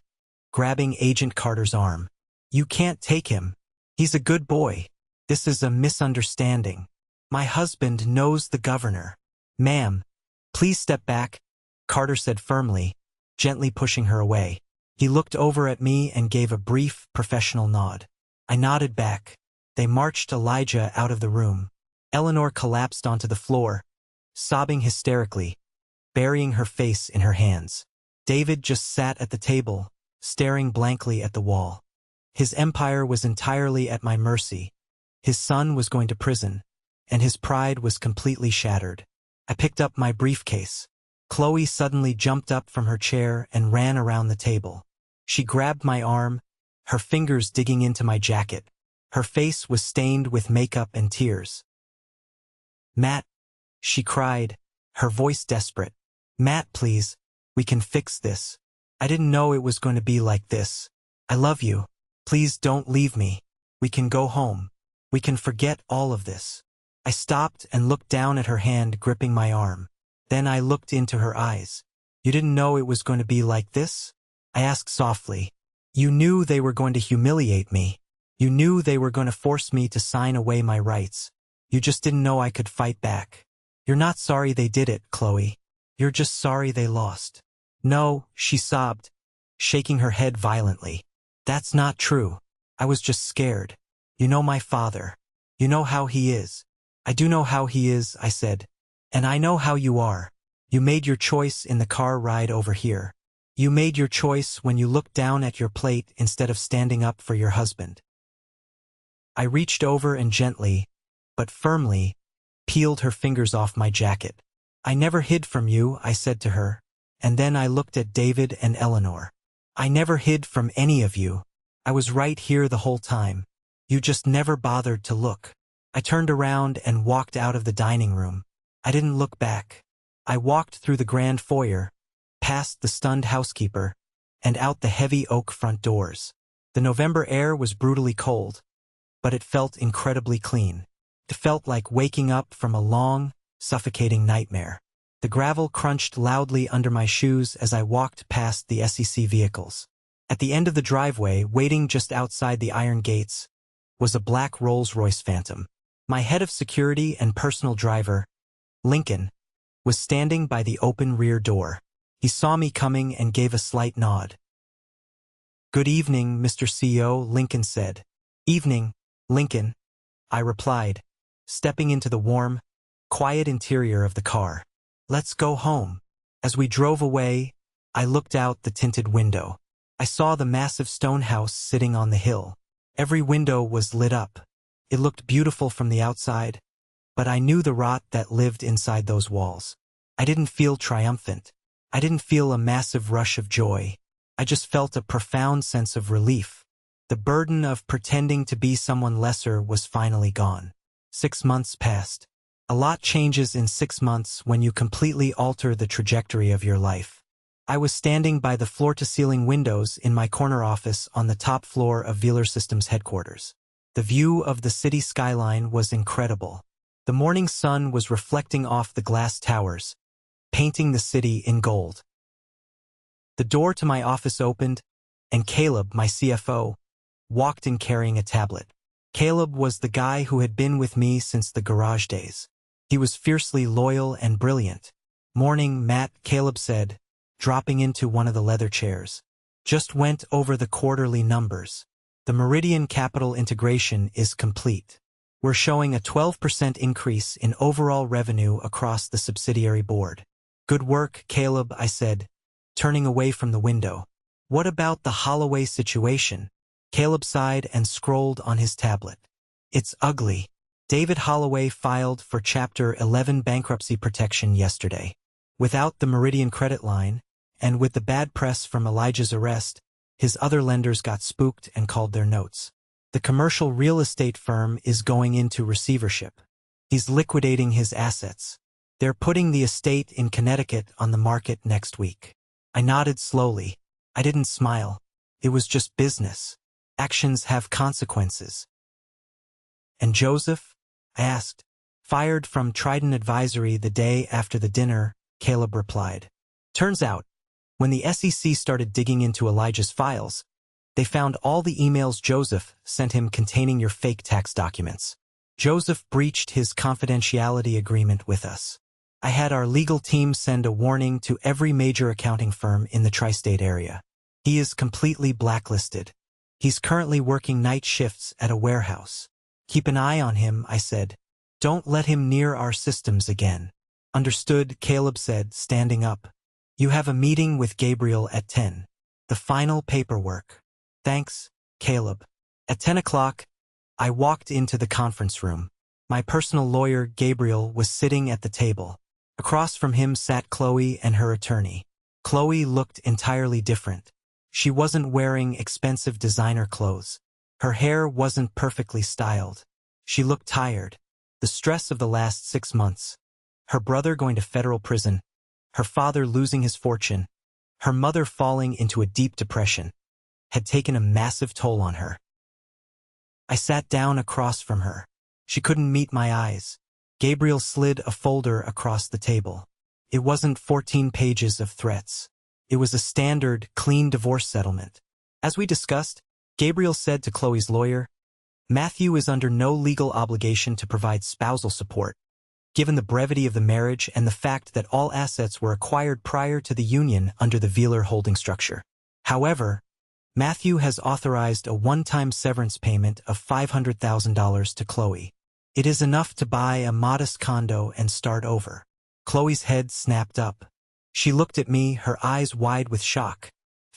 grabbing Agent Carter's arm. You can't take him. He's a good boy. This is a misunderstanding. My husband knows the governor. Ma'am, please step back, Carter said firmly, gently pushing her away. He looked over at me and gave a brief, professional nod. I nodded back. They marched Elijah out of the room. Eleanor collapsed onto the floor, sobbing hysterically, burying her face in her hands. David just sat at the table, staring blankly at the wall. His empire was entirely at my mercy. His son was going to prison, and his pride was completely shattered. I picked up my briefcase. Chloe suddenly jumped up from her chair and ran around the table. She grabbed my arm, her fingers digging into my jacket. Her face was stained with makeup and tears. Matt, she cried, her voice desperate. Matt, please, we can fix this. I didn't know it was going to be like this. I love you. Please don't leave me. We can go home. We can forget all of this. I stopped and looked down at her hand gripping my arm. Then I looked into her eyes. You didn't know it was going to be like this? I asked softly. You knew they were going to humiliate me. You knew they were going to force me to sign away my rights. You just didn't know I could fight back. You're not sorry they did it, Chloe. You're just sorry they lost. No, she sobbed, shaking her head violently. That's not true. I was just scared. You know my father. You know how he is. I do know how he is, I said. And I know how you are. You made your choice in the car ride over here. You made your choice when you looked down at your plate instead of standing up for your husband. I reached over and gently, but firmly, peeled her fingers off my jacket. I never hid from you, I said to her, and then I looked at David and Eleanor. I never hid from any of you. I was right here the whole time. You just never bothered to look. I turned around and walked out of the dining room. I didn't look back. I walked through the grand foyer, past the stunned housekeeper, and out the heavy oak front doors. The November air was brutally cold, but it felt incredibly clean. It felt like waking up from a long, suffocating nightmare. The gravel crunched loudly under my shoes as I walked past the SEC vehicles. At the end of the driveway, waiting just outside the iron gates, was a black Rolls-Royce Phantom. My head of security and personal driver, Lincoln, was standing by the open rear door. He saw me coming and gave a slight nod. Good evening, Mr. CEO, Lincoln said. Evening, Lincoln, I replied, stepping into the warm, quiet interior of the car. Let's go home. As we drove away, I looked out the tinted window. I saw the massive stone house sitting on the hill. Every window was lit up. It looked beautiful from the outside, but I knew the rot that lived inside those walls. I didn't feel triumphant. I didn't feel a massive rush of joy. I just felt a profound sense of relief. The burden of pretending to be someone lesser was finally gone. 6 months passed. A lot changes in 6 months when you completely alter the trajectory of your life. I was standing by the floor-to-ceiling windows in my corner office on the top floor of Wheeler Systems headquarters. The view of the city skyline was incredible. The morning sun was reflecting off the glass towers, painting the city in gold. The door to my office opened, and Caleb, my CFO, walked in carrying a tablet. Caleb was the guy who had been with me since the garage days. He was fiercely loyal and brilliant. Morning, Matt, Caleb said, dropping into one of the leather chairs. Just went over the quarterly numbers. The Meridian Capital integration is complete. We're showing a 12% increase in overall revenue across the subsidiary board. Good work, Caleb, I said, turning away from the window. What about the Holloway situation? Caleb sighed and scrolled on his tablet. It's ugly. David Holloway filed for Chapter 11 bankruptcy protection yesterday. Without the Meridian credit line, and with the bad press from Elijah's arrest, his other lenders got spooked and called their notes. The commercial real estate firm is going into receivership. He's liquidating his assets. They're putting the estate in Connecticut on the market next week. I nodded slowly. I didn't smile. It was just business. Actions have consequences. And Joseph? I asked. Fired from Trident Advisory the day after the dinner, Caleb replied. Turns out, when the SEC started digging into Elijah's files, they found all the emails Joseph sent him containing your fake tax documents. Joseph breached his confidentiality agreement with us. I had our legal team send a warning to every major accounting firm in the tri-state area. He is completely blacklisted. He's currently working night shifts at a warehouse. Keep an eye on him, I said. Don't let him near our systems again. Understood, Caleb said, standing up. You have a meeting with Gabriel at 10. The final paperwork. Thanks, Caleb. At 10 o'clock, I walked into the conference room. My personal lawyer, Gabriel, was sitting at the table. Across from him sat Chloe and her attorney. Chloe looked entirely different. She wasn't wearing expensive designer clothes. Her hair wasn't perfectly styled. She looked tired. The stress of the last 6 months. Her brother going to federal prison. Her father losing his fortune. Her mother falling into a deep depression. Had taken a massive toll on her. I sat down across from her. She couldn't meet my eyes. Gabriel slid a folder across the table. It wasn't 14 pages of threats. It was a standard, clean divorce settlement. As we discussed, Gabriel said to Chloe's lawyer, Matthew is under no legal obligation to provide spousal support, given the brevity of the marriage and the fact that all assets were acquired prior to the union under the Wheeler holding structure. However, Matthew has authorized a one-time severance payment of $500,000 to Chloe. It is enough to buy a modest condo and start over. Chloe's head snapped up. She looked at me, her eyes wide with shock.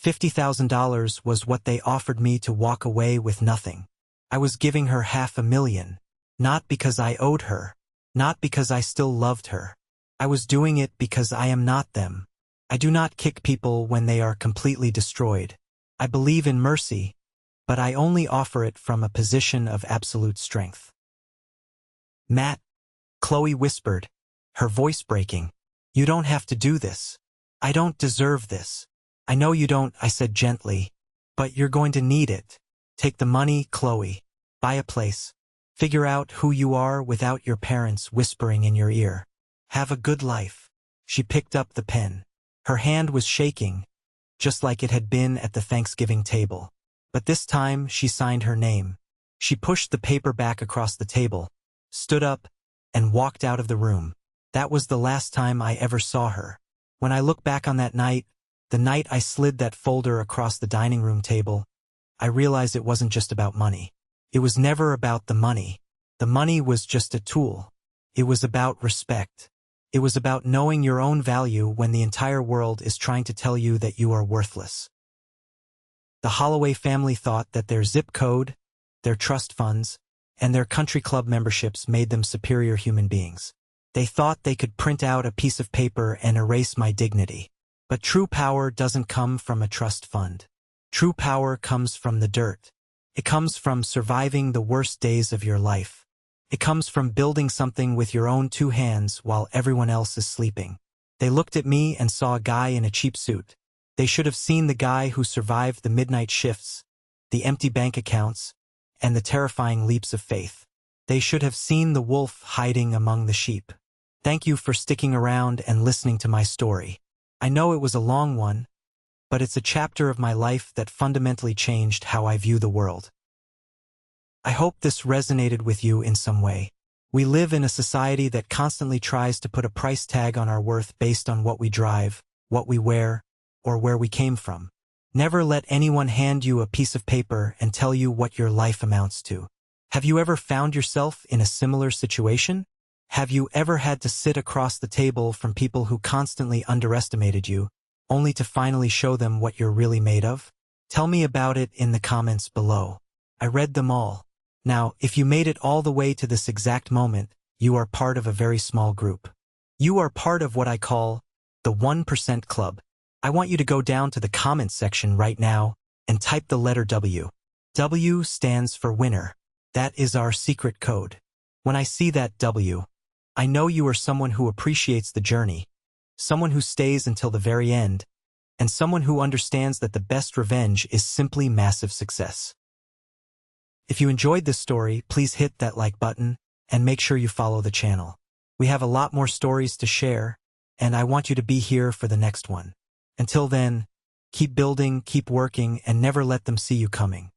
$50,000 was what they offered me to walk away with nothing. I was giving her $500,000, not because I owed her, not because I still loved her. I was doing it because I am not them. I do not kick people when they are completely destroyed. I believe in mercy, but I only offer it from a position of absolute strength. Matt, Chloe whispered, her voice breaking. You don't have to do this. I don't deserve this. I know you don't, I said gently, but you're going to need it. Take the money, Chloe. Buy a place. Figure out who you are without your parents whispering in your ear. Have a good life. She picked up the pen. Her hand was shaking, just like it had been at the Thanksgiving table. But this time she signed her name. She pushed the paper back across the table, stood up, and walked out of the room. That was the last time I ever saw her. When I look back on that night, the night I slid that folder across the dining room table, I realized it wasn't just about money. It was never about the money. The money was just a tool. It was about respect. It was about knowing your own value when the entire world is trying to tell you that you are worthless. The Holloway family thought that their zip code, their trust funds, and their country club memberships made them superior human beings. They thought they could print out a piece of paper and erase my dignity. But true power doesn't come from a trust fund. True power comes from the dirt. It comes from surviving the worst days of your life. It comes from building something with your own two hands while everyone else is sleeping. They looked at me and saw a guy in a cheap suit. They should have seen the guy who survived the midnight shifts, the empty bank accounts, and the terrifying leaps of faith. They should have seen the wolf hiding among the sheep. Thank you for sticking around and listening to my story. I know it was a long one, but it's a chapter of my life that fundamentally changed how I view the world. I hope this resonated with you in some way. We live in a society that constantly tries to put a price tag on our worth based on what we drive, what we wear, or where we came from. Never let anyone hand you a piece of paper and tell you what your life amounts to. Have you ever found yourself in a similar situation? Have you ever had to sit across the table from people who constantly underestimated you, only to finally show them what you're really made of? Tell me about it in the comments below. I read them all. Now, if you made it all the way to this exact moment, you are part of a very small group. You are part of what I call the 1% Club. I want you to go down to the comments section right now and type the letter W. W stands for winner. That is our secret code. When I see that W, I know you are someone who appreciates the journey, someone who stays until the very end, and someone who understands that the best revenge is simply massive success. If you enjoyed this story, please hit that like button and make sure you follow the channel. We have a lot more stories to share, and I want you to be here for the next one. Until then, keep building, keep working, and never let them see you coming.